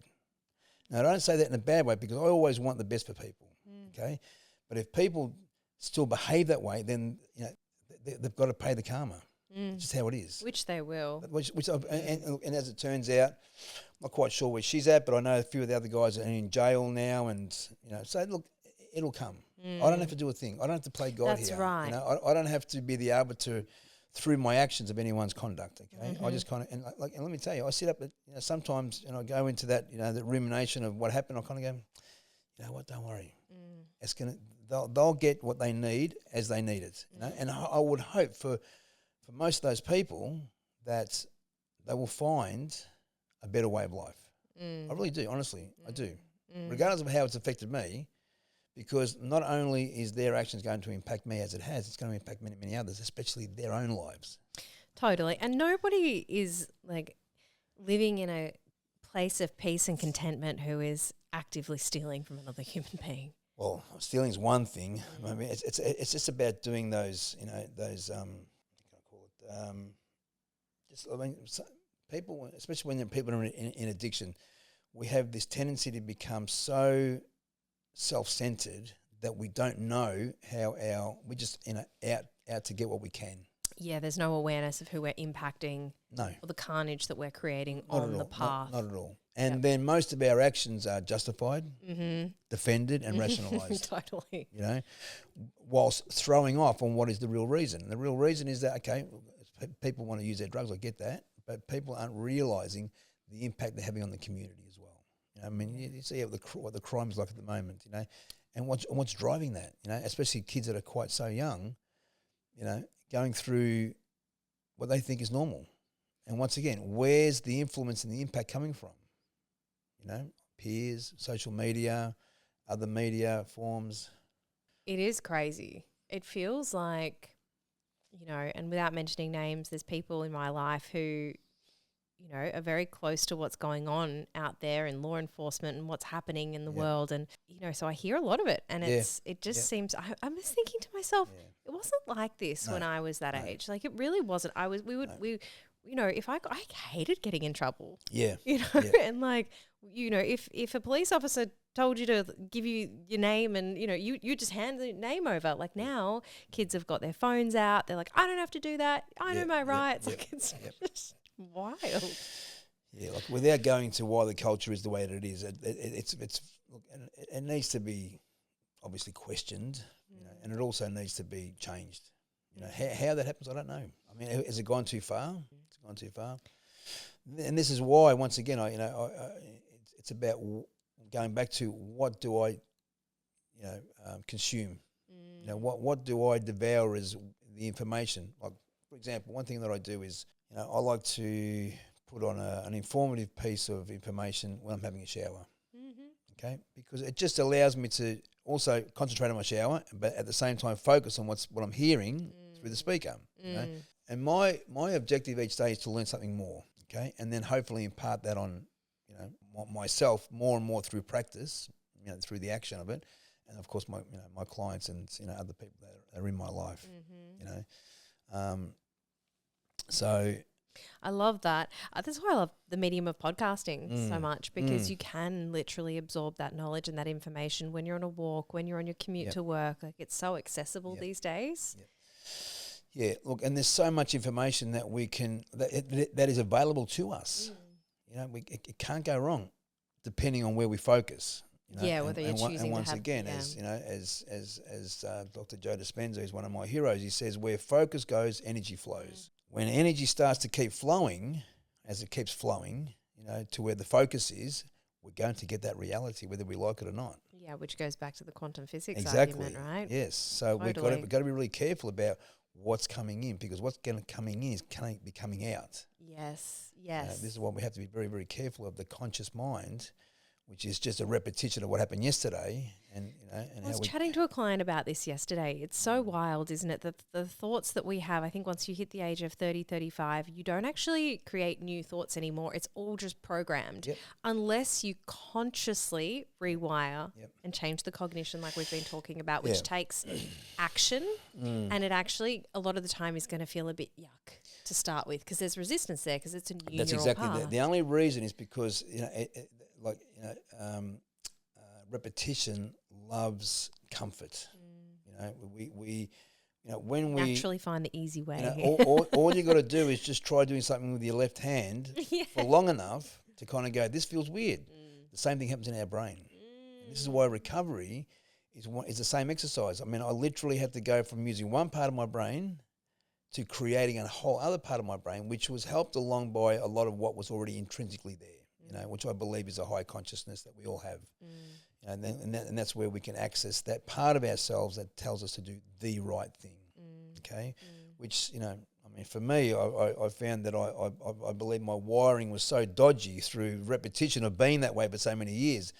Now, I don't say that in a bad way, because I always want the best for people, okay? But if people still behave that way, then, you know, they've got to pay the karma. It's just how it is. Which they will. And as it turns out, I'm not quite sure where she's at, but I know a few of the other guys are in jail now, and, you know, so look, it'll come. I don't have to do a thing. I don't have to play God here. That's right. You know, I don't have to be the arbiter through my actions of anyone's conduct. Okay, I just kind of and let me tell you, I sit up at, you know, sometimes, and I go into that, you know, the rumination of what happened. I kind of go, you know what? Don't worry. It's gonna. They'll get what they need as they need it. You know, and I would hope for most of those people that they will find a better way of life. I really do. Honestly, I do. Regardless of how it's affected me. Because not only is their actions going to impact me as it has, it's going to impact many, many others, especially their own lives. Totally. And nobody is like living in a place of peace and contentment who is actively stealing from another human being. Well, stealing's one thing. I mean, it's just about doing those, those what can I call it? Just I mean, people, especially when people are in addiction, we have this tendency to become so self-centered that we don't know how we're just out to get what we can. Yeah, there's no awareness of who we're impacting. No. Or the carnage that we're creating Not on the path. Not at all. And then most of our actions are justified, defended and rationalised. Totally. Whilst throwing off on what is the real reason. And the real reason is that, okay, people want to use their drugs, I get that, but people aren't realising the impact they're having on the community as well. I mean, you see what the crime's like at the moment, and what's driving that, especially kids that are quite so young, going through what they think is normal. And once again, where's the influence and the impact coming from? Peers, social media, other media forms. It is crazy. It feels like, and without mentioning names, there's people in my life who, are very close to what's going on out there in law enforcement and what's happening in the world. And, so I hear a lot of it, and it just seems, I was thinking to myself, it wasn't like this when I was that age. Like, it really wasn't. If I hated getting in trouble. Yeah. And like, if a police officer told you to give you your name and, you just hand the name over. Like now kids have got their phones out. They're like, I don't have to do that. I know my rights. Like it's just wild. Yeah, like without going to why the culture is the way that it is, it needs to be obviously questioned, and it also needs to be changed. How that happens, I don't know. I mean, has it gone too far? It's gone too far. And this is why, once again, it's about going back to what do I, consume? What do I devour as the information? Like, for example, one thing that I do is, I like to put on an informative piece of information when I'm having a shower. Okay, because it just allows me to also concentrate on my shower, but at the same time focus on what I'm hearing through the speaker. And my objective each day is to learn something more. Okay, and then hopefully impart that on myself more and more through practice, through the action of it, and of course my clients and other people that are in my life. So I love that. That's why I love the medium of podcasting so much, because you can literally absorb that knowledge and that information when you're on a walk, when you're on your commute to work. Like it's so accessible these days. Yeah, look, and there's so much information that we can that is available to us. It can't go wrong, depending on where we focus. Whether you're choosing and once to have, again, as Dr. Joe Dispenza, who's one of my heroes, he says, where focus goes, energy flows. When energy starts to keep flowing, as it keeps flowing, to where the focus is, we're going to get that reality, whether we like it or not. Yeah, which goes back to the quantum physics argument, right? Yes. So Totally. we've got to be really careful about what's coming in, because what's coming in is going to be coming out. Yes. This is why we have to be very, very careful of the conscious mind, which is just a repetition of what happened yesterday. And I was chatting to a client about this yesterday. It's so wild, isn't it? That the thoughts that we have, I think once you hit the age of 30, 35, you don't actually create new thoughts anymore. It's all just programmed. Unless you consciously rewire and change the cognition like we've been talking about, which takes action. And it actually, a lot of the time, is going to feel a bit yuck to start with, because there's resistance there, because it's a new neural path. The only reason is because, repetition loves comfort. We when we naturally find the easy way. All you got to do is just try doing something with your left hand for long enough to kind of go, this feels weird. The same thing happens in our brain. And this is why recovery is the same exercise. I mean, I literally had to go from using one part of my brain to creating a whole other part of my brain, which was helped along by a lot of what was already intrinsically there. Which I believe is a high consciousness that we all have. And that's where we can access that part of ourselves that tells us to do the right thing, okay? Which, for me, I found that I believe my wiring was so dodgy through repetition of being that way for so many years.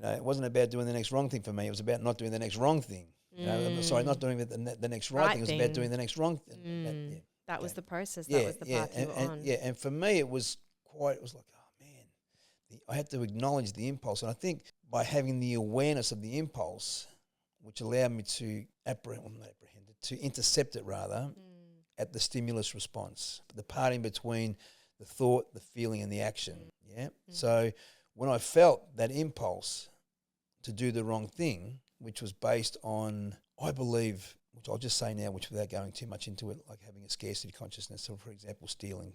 It wasn't about doing the next wrong thing for me. It was about not doing the next wrong thing. Not doing the next right thing. It was about doing the next wrong thing. That was the process. That was the path you were on. And for me, it was like, I had to acknowledge the impulse. And I think by having the awareness of the impulse, which allowed me to to intercept it rather at the stimulus response, the part in between the thought, the feeling, and the action. Yeah. So when I felt that impulse to do the wrong thing, which was based on, I believe, which I'll just say now, which without going too much into it, like having a scarcity consciousness, so for example, stealing,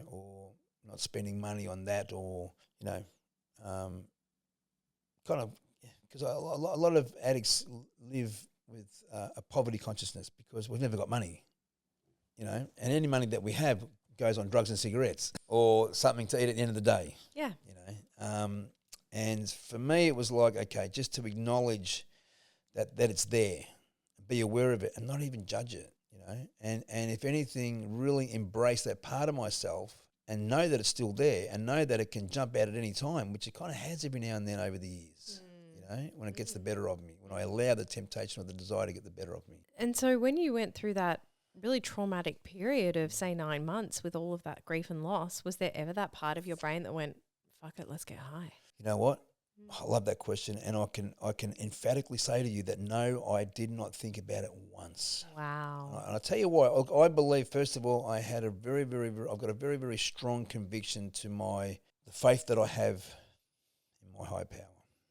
or not spending money on that, or, kind of, because a lot of addicts live with a poverty consciousness because we've never got money, and any money that we have goes on drugs and cigarettes or something to eat at the end of the day. Yeah. And for me, it was like, okay, just to acknowledge that it's there, be aware of it, and not even judge it, and if anything, really embrace that part of myself and know that it's still there and know that it can jump out at any time, which it kind of has every now and then over the years, when it gets the better of me, when I allow the temptation or the desire to get the better of me. And so when you went through that really traumatic period of, say, 9 months with all of that grief and loss, was there ever that part of your brain that went, fuck it, let's get high? You know what? I love that question, and I can emphatically say to you that no, I did not think about it once. Wow. And I'll tell you why. I believe, first of all, I had I've got a very, very strong conviction to the faith that I have in my higher power,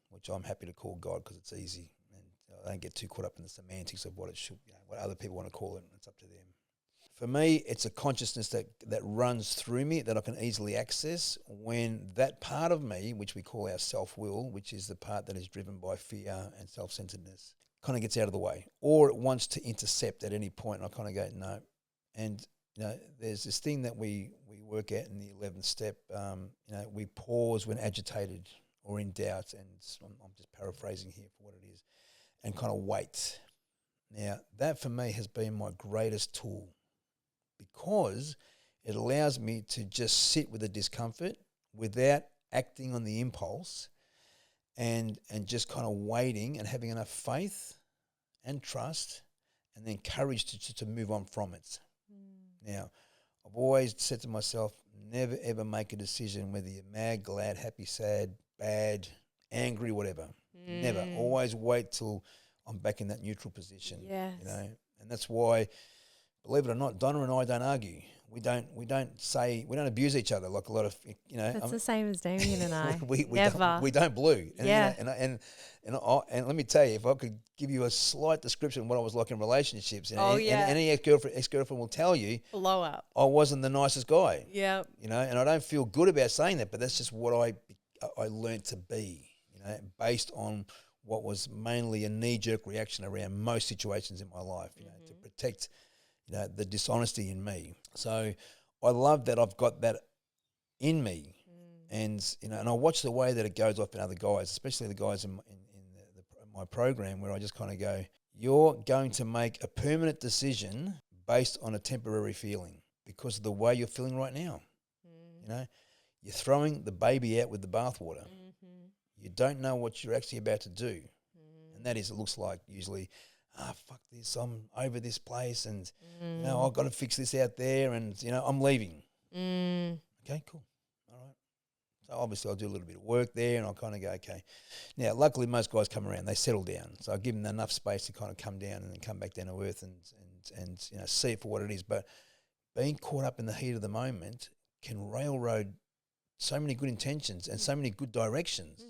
which I'm happy to call God because it's easy, and I don't get too caught up in the semantics of what it should, what other people want to call it. It's up to them. For me, it's a consciousness that runs through me that I can easily access when that part of me, which we call our self-will, which is the part that is driven by fear and self-centeredness, kind of gets out of the way, or it wants to intercept at any point, and I kind of go, no. And, there's this thing that we work at in the 11th step, we pause when agitated or in doubt, and I'm just paraphrasing here for what it is, and kind of wait. Now, that for me has been my greatest tool, because it allows me to just sit with the discomfort without acting on the impulse, and just kind of waiting and having enough faith and trust and then courage to move on from it. Now, I've always said to myself, never ever make a decision whether you're mad, glad, happy, sad, bad, angry, whatever. Never. Always wait till I'm back in that neutral position. Yes. And that's why, believe it or not, Donna and I don't argue. We don't abuse each other like a lot of, That's the same as Damien and I. we Never. we don't blue. And, Yeah. And let me tell you, if I could give you a slight description of what I was like in relationships, and any ex-girlfriend will tell you, Blow up. I wasn't the nicest guy. Yep. And I don't feel good about saying that, but that's just what I learned to be, based on what was mainly a knee-jerk reaction around most situations in my life, to protect the dishonesty in me. So I love that I've got that in me, and and I watch the way that it goes off in other guys, especially the guys in my program, where I just kind of go, you're going to make a permanent decision based on a temporary feeling because of the way you're feeling right now. You're throwing the baby out with the bathwater. You don't know what you're actually about to do, and that is, it looks like usually, fuck this, I'm over this place, and I've got to fix this out there, and I'm leaving. Okay, cool, all right. So obviously I'll do a little bit of work there, and I'll kind of go, okay. Now, luckily most guys come around, they settle down, so I give them enough space to kind of come down and then come back down to earth and see it for what it is. But being caught up in the heat of the moment can railroad so many good intentions and so many good directions,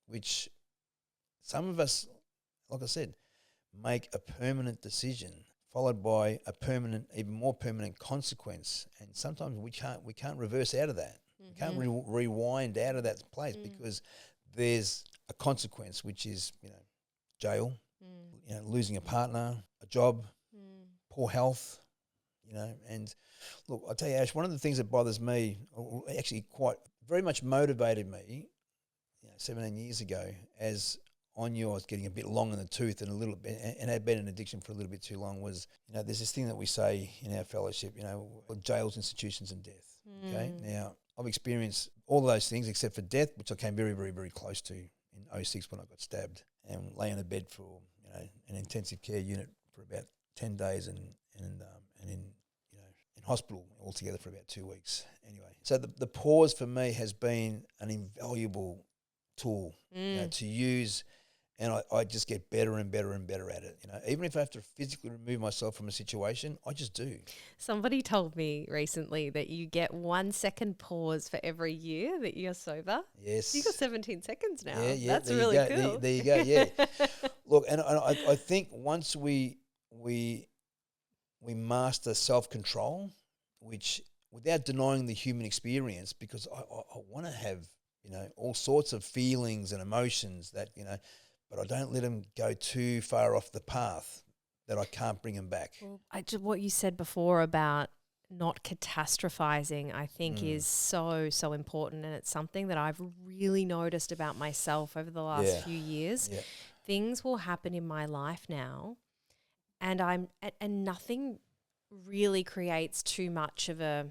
which some of us, like I said, make a permanent decision followed by a permanent, even more permanent consequence, and sometimes we can't reverse out of that. We can't rewind out of that place because there's a consequence, which is jail, losing a partner, a job, poor health, and look, I tell you, Ash, one of the things that bothers me, or actually quite very much motivated me, 17 years ago, as I knew I was getting a bit long in the tooth and a little bit, and had been an addiction for a little bit too long, was, there's this thing that we say in our fellowship, jails, institutions, and death. Okay, now I've experienced all of those things except for death, which I came very, very, very close to in 06 when I got stabbed and lay in a bed for an intensive care unit for about 10 days and in hospital altogether for about 2 weeks. Anyway, so the pause for me has been an invaluable tool to use, and I just get better and better and better at it. Even if I have to physically remove myself from a situation, I just do. Somebody told me recently that you get 1 second pause for every year that you're sober. Yes. You got 17 seconds now. Yeah, That's there really you go. cool. There you go, yeah. Look, and I think once we master self-control, which without denying the human experience, because I want to have, all sorts of feelings and emotions that, but I don't let them go too far off the path that I can't bring them back. Well, what you said before about not catastrophizing, I think is so, so important. And it's something that I've really noticed about myself over the last few years. Yeah. Things will happen in my life now and and nothing really creates too much of a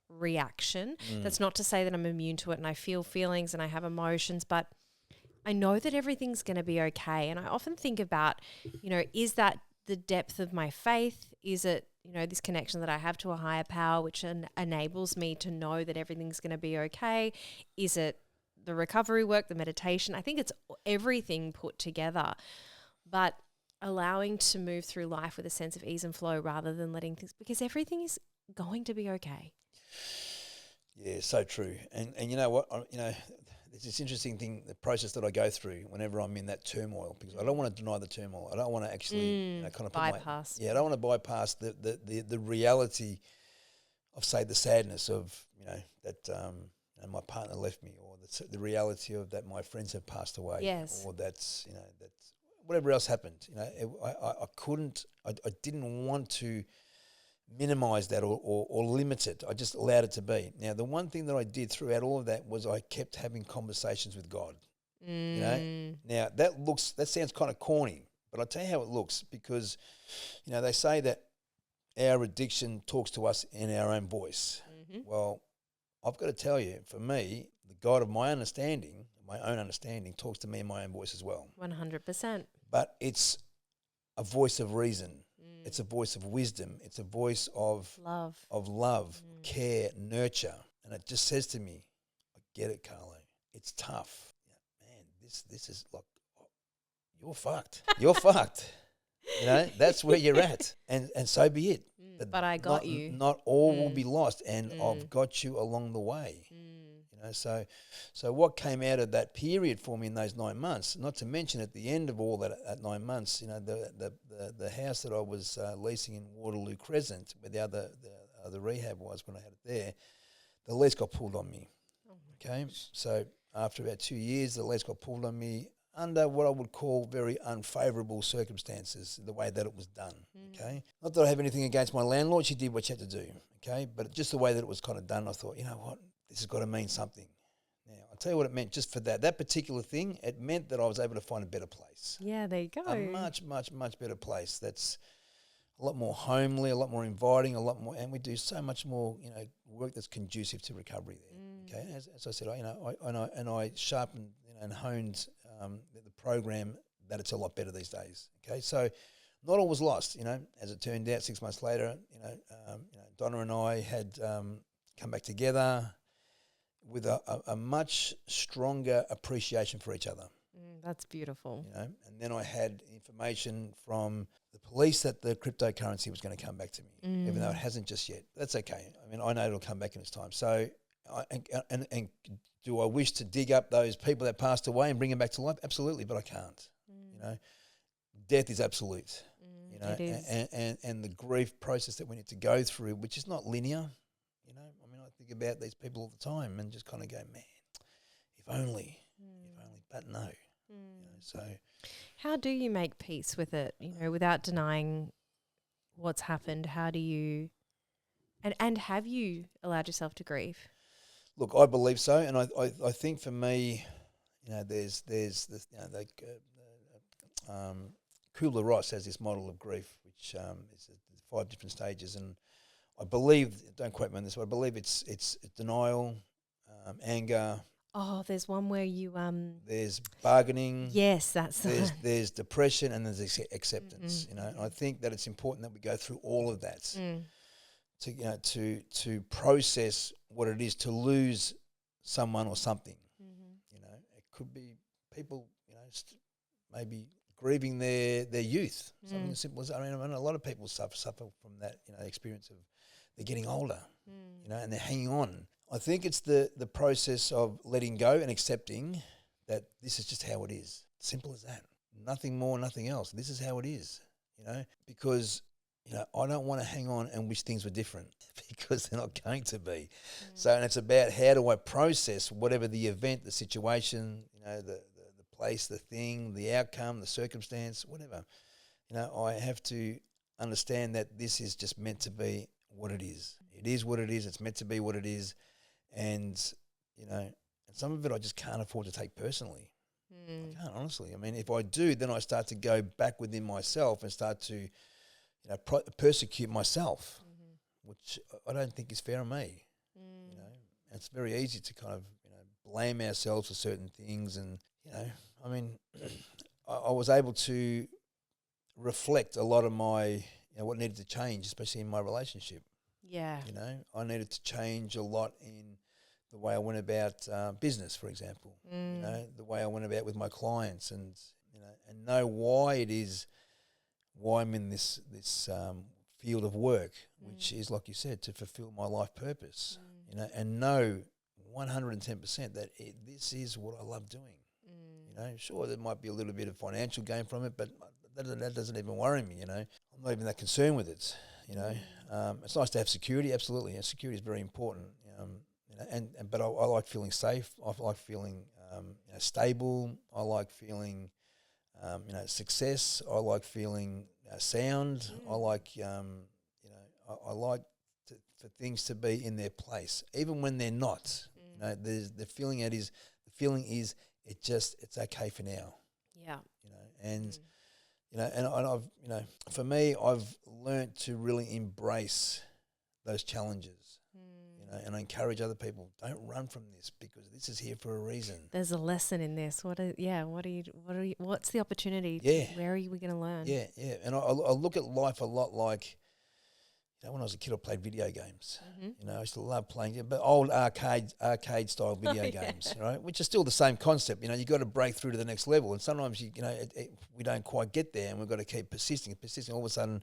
reaction. That's not to say that I'm immune to it and I feel feelings and I have emotions, but I know that everything's going to be okay. And I often think about, is that the depth of my faith? Is it, this connection that I have to a higher power, which enables me to know that everything's going to be okay? Is it the recovery work, the meditation? I think it's everything put together, but allowing to move through life with a sense of ease and flow rather than letting things, because everything is going to be okay. Yeah, so true. And you know what, there's this interesting thing, the process that I go through whenever I'm in that turmoil, because I don't want to deny the turmoil. I don't want to actually kind of bypass. I don't want to bypass the reality of, say, the sadness of, that my partner left me, or the reality of that my friends have passed away. Yes. Or that's whatever else happened. I couldn't, I didn't want to minimize that or limit it. I just allowed it to be. Now, the one thing that I did throughout all of that was I kept having conversations with God. Now that sounds kind of corny, but I'll tell you how it looks, because they say that our addiction talks to us in our own voice. Well, I've got to tell you, for me, the God of my own understanding talks to me in my own voice as well. 100%. But it's a voice of reason. It's a voice of wisdom. It's a voice of love, care, nurture. And it just says to me, I get it, Carlo. It's tough. Man, this is like, you're fucked. You're fucked. That's where you're at. And so be it. But I got you. Not all will be lost, and I've got you along the way. So what came out of that period for me in those 9 months, not to mention at the end of all that, at 9 months, the house that I was leasing in Waterloo Crescent, where the rehab was when I had it there, the lease got pulled on me. Okay, so after about 2 years, the lease got pulled on me under what I would call very unfavourable circumstances, the way that it was done. Okay, not that I have anything against my landlord; she did what she had to do. Okay, but just the way that it was kind of done, I thought, you know what, this has got to mean something. Now, I'll tell you what it meant just for that particular thing. It meant that I was able to find a better place. Yeah, there you go. A much, much, much better place that's a lot more homely, a lot more inviting, a lot more, and we do so much more, work that's conducive to recovery there. Okay, as I said, I sharpened and honed the program that it's a lot better these days. Okay, so not all was lost. As it turned out, 6 months later, Donna and I had come back together with a much stronger appreciation for each other. That's beautiful. And then I had information from the police that the cryptocurrency was going to come back to me, even though it hasn't just yet. That's okay. I mean, I know it'll come back in its time. So, and do I wish to dig up those people that passed away and bring them back to life? Absolutely, but I can't. Death is absolute. It is. And the grief process that we need to go through, which is not linear. I think about these people all the time and just kind of go, man, if only, but no. So how do you make peace with it, without denying what's happened? How do you, and have you allowed yourself to grieve? Look, I believe so. And I think for me, there's this, Kubler-Ross has this model of grief, which is 5 different stages. And I believe, don't quote me on this, but I believe it's denial, anger. Oh, there's one where you there's bargaining. Yes, that's there's depression, and there's acceptance. And I think that it's important that we go through all of that to process what it is to lose someone or something. could be people, maybe grieving their youth. Something as simple as, I mean, a lot of people suffer from that, experience of they're getting older, and they're hanging on. I think it's the process of letting go and accepting that this is just how it is. Simple as that. Nothing more, nothing else. This is how it is, because, I don't want to hang on and wish things were different because they're not going to be. So, and it's about how do I process whatever the event, the situation, the place, the thing, the outcome, the circumstance, whatever. I have to understand that this is just meant to be what it is. It is what it is. It's meant to be what it is. And, and some of it I just can't afford to take personally. I can't, honestly. I mean, if I do, then I start to go back within myself and start to, persecute myself, which I don't think is fair on me. And it's very easy to kind of, blame ourselves for certain things. And, I mean, I was able to reflect a lot of my, what needed to change, especially in my relationship. Yeah. I needed to change a lot in the way I went about business, for example. The way I went about with my clients, and and know why it is, why I'm in this field of work, which is, like you said, to fulfill my life purpose. And know 110% that this is what I love doing. Sure, there might be a little bit of financial gain from it, but that doesn't even worry me. I'm not even that concerned with it. It's nice to have security, absolutely, and security is very important. But I like feeling safe. I like feeling stable. I like feeling success. I like feeling sound. I like I like for things to be in their place, even when they're not. There's the feeling is it's okay for now. Yeah. And and I've for me, I've learnt to really embrace those challenges. And I encourage other people, don't run from this because this is here for a reason. There's a lesson in this. What's the opportunity? Yeah. Where are we going to learn? Yeah. And I look at life a lot like, when I was a kid, I played video games. I used to love playing, but old arcade style video games, right? Which are still the same concept. You got to break through to the next level, and sometimes we don't quite get there, and we've got to keep persisting. All of a sudden,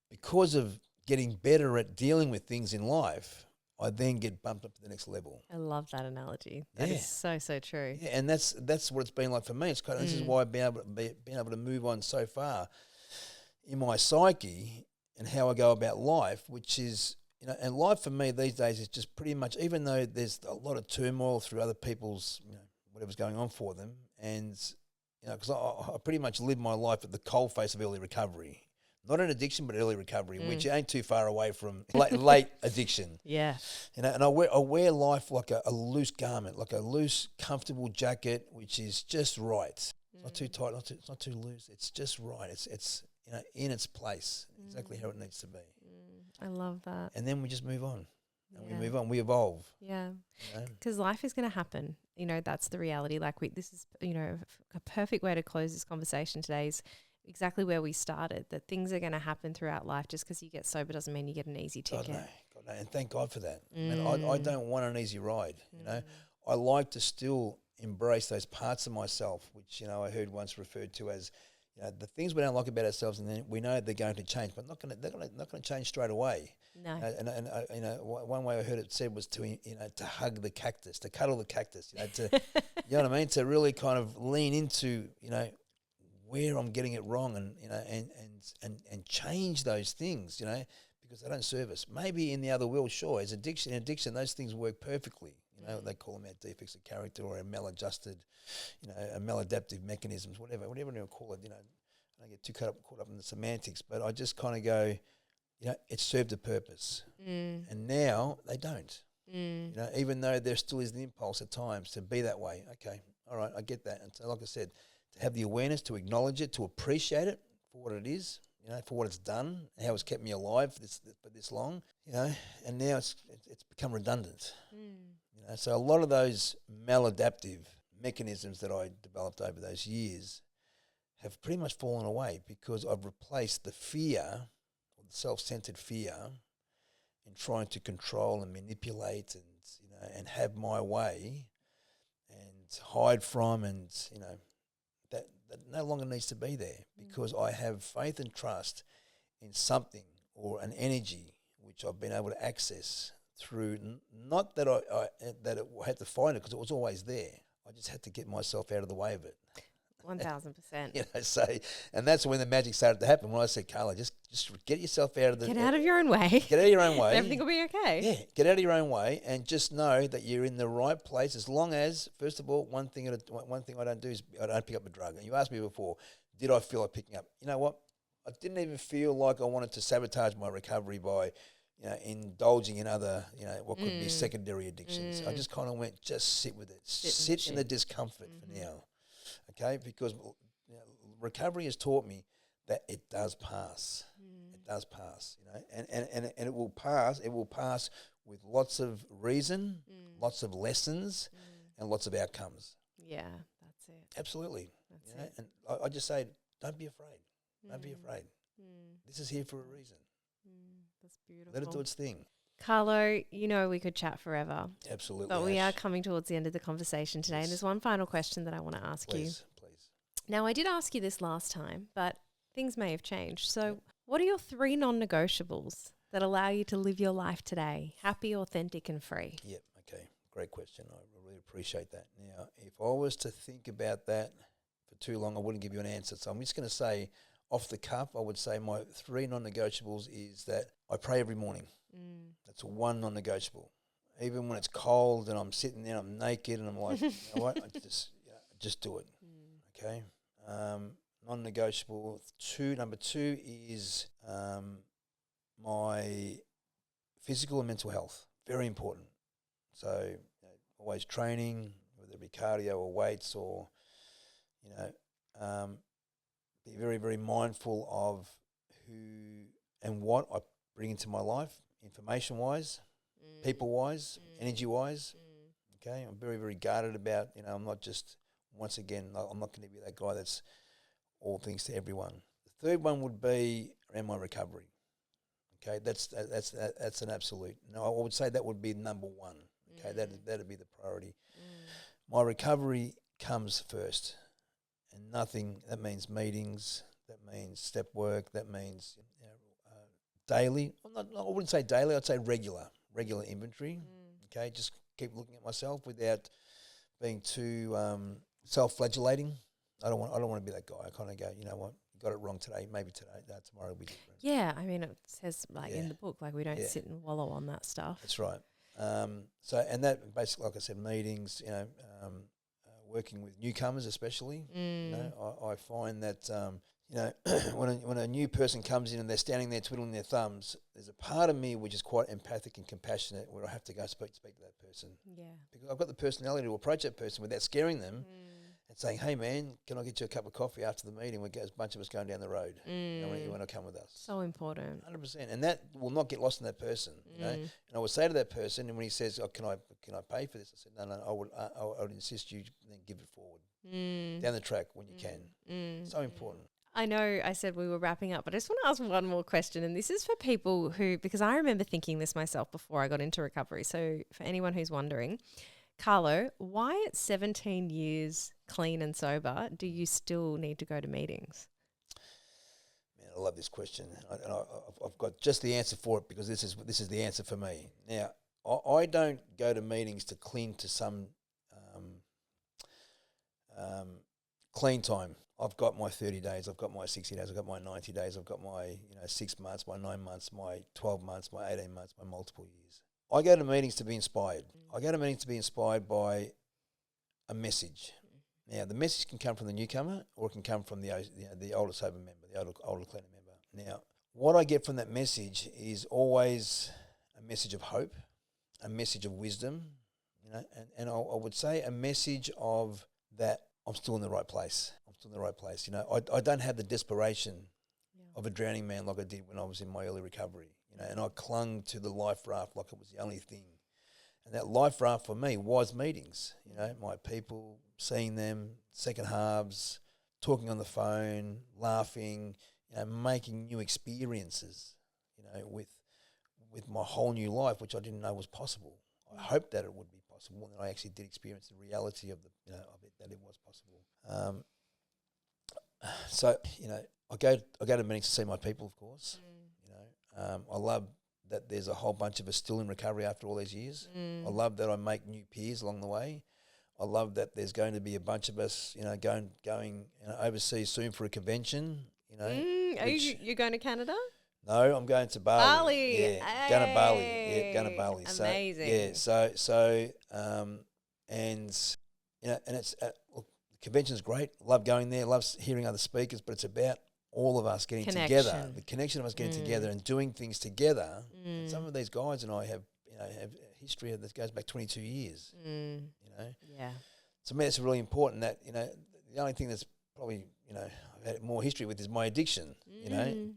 because of getting better at dealing with things in life, I then get bumped up to the next level. I love that analogy. That is so true. Yeah, and that's what it's been like for me. It's kind of, this is why I've been able to move on so far in my psyche and how I go about life, which is, and life for me these days is just pretty much, even though there's a lot of turmoil through other people's, whatever's going on for them, and, because I pretty much live my life at the coalface of early recovery. Not an addiction, but early recovery, which ain't too far away from late addiction. Yeah. And I wear life like a loose garment, like a loose, comfortable jacket, which is just right. It's not too tight, it's not too loose. It's just right. It's in its place, exactly how it needs to be. I love that. And then we just move on. And we move on. We evolve. Yeah. Because life is going to happen. That's the reality. This is, a perfect way to close this conversation today is exactly where we started, that things are going to happen throughout life. Just because you get sober doesn't mean you get an easy ticket. God, no. And thank God for that. I don't want an easy ride, I like to still embrace those parts of myself, which, I heard once referred to as, the things we don't like about ourselves, and then we know they're going to change, but they're not going to change straight away. No. One way I heard it said was to hug the cactus, to cuddle the cactus, to you know what I mean, to really kind of lean into where I'm getting it wrong, and change those things, because they don't serve us. Maybe in the other world, sure, as addiction, those things work perfectly. They call them our defects of character or our maladjusted, a maladaptive mechanisms, whatever you call it. I don't get too caught up in the semantics, but I just kind of go, it served a purpose, and now they don't. Even though there still is the impulse at times to be that way. Okay, all right, I get that. And so, like I said, to have the awareness, to acknowledge it, to appreciate it for what it is, for what it's done, how it's kept me alive for this long, and now it's become redundant. So a lot of those maladaptive mechanisms that I developed over those years have pretty much fallen away because I've replaced the fear, or the self-centered fear, in trying to control and manipulate and have my way and hide from, and that no longer needs to be there, because I have faith and trust in something or an energy which I've been able to access through. Not that I that it had to find it, because it was always there. I just had to get myself out of the way of it. 1000%. So, and that's when the magic started to happen. When I said, Carla, just get yourself out of the... Get out of your own way. Get out of your own way. Everything will be okay. Yeah, get out of your own way, and just know that you're in the right place. As long as, first of all, one thing I don't do is I don't pick up a drug. And you asked me before, did I feel like picking up? You know what? I didn't even feel like I wanted to sabotage my recovery by, indulging in other, what could be secondary addictions. I just kind of went, just sit with it. Sit in the discomfort for now. Okay, because recovery has taught me that it does pass. It does pass, and it will pass. It will pass with lots of reason, lots of lessons, and lots of outcomes. Yeah, that's it. Absolutely. That's it. And I just say, don't be afraid. Don't be afraid. This is here for a reason. That's beautiful. Let it do its thing. Carlo, we could chat forever. Absolutely. But we are coming towards the end of the conversation today. And there's one final question that I want to ask you. Please. Now, I did ask you this last time, but things may have changed. So what are your 3 non-negotiables that allow you to live your life today, happy, authentic and free? Yep. Okay. Great question. I really appreciate that. Now, if I was to think about that for too long, I wouldn't give you an answer. So I'm just going to say, off the cuff, I would say my 3 non-negotiables is that I pray every morning. That's one non-negotiable. Even when it's cold and I'm sitting there, I'm naked, and I'm like, you know what? I just do it. Okay. Non-negotiable. Number 2 is my physical and mental health. Very important. So always training, whether it be cardio or weights, or be very, very mindful of who and what I bring into my life, information-wise, people-wise, energy-wise. Okay, I'm very, very guarded about, I'm not just, once again, I'm not going to be that guy that's all things to everyone. The third one would be around my recovery. Okay, that's an absolute. No, I would say that would be number 1. Okay, that'd be the priority. My recovery comes first, and nothing. That means meetings. That means step work. That means daily. I wouldn't say daily. I'd say regular inventory. Okay, just keep looking at myself without being too self-flagellating. I don't want to be that guy. I kind of go, you know what, you got it wrong today. Maybe today, tomorrow will be different. Yeah, I mean, it says in the book, we don't sit and wallow on that stuff. That's right. So, and that basically, like I said, meetings. Working with newcomers, especially. I find that when a new person comes in and they're standing there twiddling their thumbs, there's a part of me which is quite empathic and compassionate, where I have to go speak to that person. Yeah. Because I've got the personality to approach that person without scaring them and saying, hey man, can I get you a cup of coffee after the meeting? We've got a bunch of us going down the road. You want to come with us? So important. 100%. And that will not get lost in that person. And I would say to that person, and when he says, can I pay for this? I said, no, I would insist you then give it forward down the track when you can. So important. I know I said we were wrapping up, but I just want to ask one more question. And this is for people who, because I remember thinking this myself before I got into recovery. So for anyone who's wondering, Carlo, why at 17 years clean and sober do you still need to go to meetings? Man, I love this question. I've got just the answer for it, because this is the answer for me. Now, I don't go to meetings to cling to some clean time. I've got my 30 days, I've got my 60 days, I've got my 90 days, I've got my 6 months, my 9 months, my 12 months, my 18 months, my multiple years. I go to meetings to be inspired. I go to meetings to be inspired by a message. Now, the message can come from the newcomer, or it can come from the older sober member, the older cleaner member. Now, what I get from that message is always a message of hope, a message of wisdom, and I would say a message of that I'm still in the right place. I'm still in the right place. I don't have the desperation of a drowning man like I did when I was in my early recovery. And I clung to the life raft like it was the only thing. And that life raft for me was meetings. My people, seeing them, second halves, talking on the phone, laughing, making new experiences, with my whole new life, which I didn't know was possible. I hoped that it would be possible. possible, and I actually did experience the reality of of it, that it was possible. So I go to meetings to see my people, of course. I love that there's a whole bunch of us still in recovery after all these years. I love that I make new peers along the way. I love that there's going to be a bunch of us, going overseas soon for a convention. Are you going to Canada? No, I'm going to Bali. Bali, Yeah, going to Bali. Yeah, going to Bali. Amazing. And it's look, the convention's great. Love going there. Love hearing other speakers, but it's about all of us getting together. The connection of us getting together and doing things together. And some of these guys and I have a history that goes back 22 years. Yeah. To me, it's really important that the only thing that's probably I've had more history with is my addiction.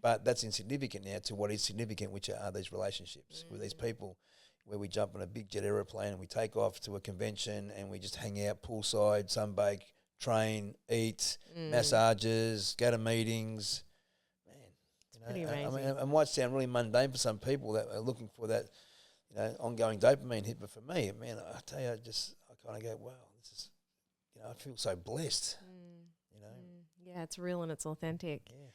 But that's insignificant now to what is significant, which are these relationships with these people, where we jump on a big jet aeroplane and we take off to a convention and we just hang out poolside, sunbake, train, eat, massages, go to meetings. Man, pretty amazing. I mean, it might sound really mundane for some people that are looking for that, ongoing dopamine hit, but for me, man, I tell you, I kind of go, wow, this is, I feel so blessed. Yeah, it's real and it's authentic. Yeah.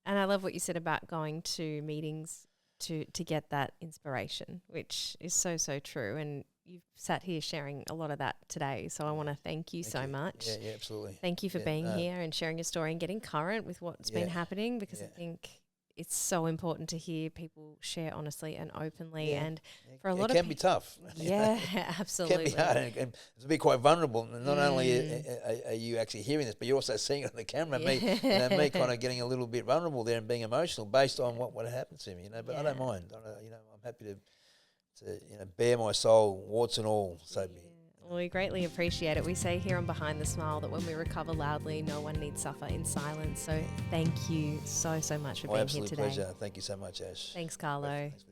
And I love what you said about going to meetings to get that inspiration, which is so, so true. And you've sat here sharing a lot of that today. So I want to thank you so much. Yeah, absolutely. Thank you for being here and sharing your story and getting current with what's been happening, because I think it's so important to hear people share honestly and openly. And for a lot of it can be tough. Yeah, absolutely. It can be hard, and to be quite vulnerable. And not only are you actually hearing this, but you're also seeing it on the camera. Me kind of getting a little bit vulnerable there and being emotional based on what happened to me. But I don't mind. I'm happy to bare my soul, warts and all. So be it. Well, we greatly appreciate it. We say here on Behind the Smile that when we recover loudly, no one need suffer in silence. So thank you so, so much for being here today. Absolute pleasure. Thank you so much, Ash. Thanks, Carlo. Thanks for the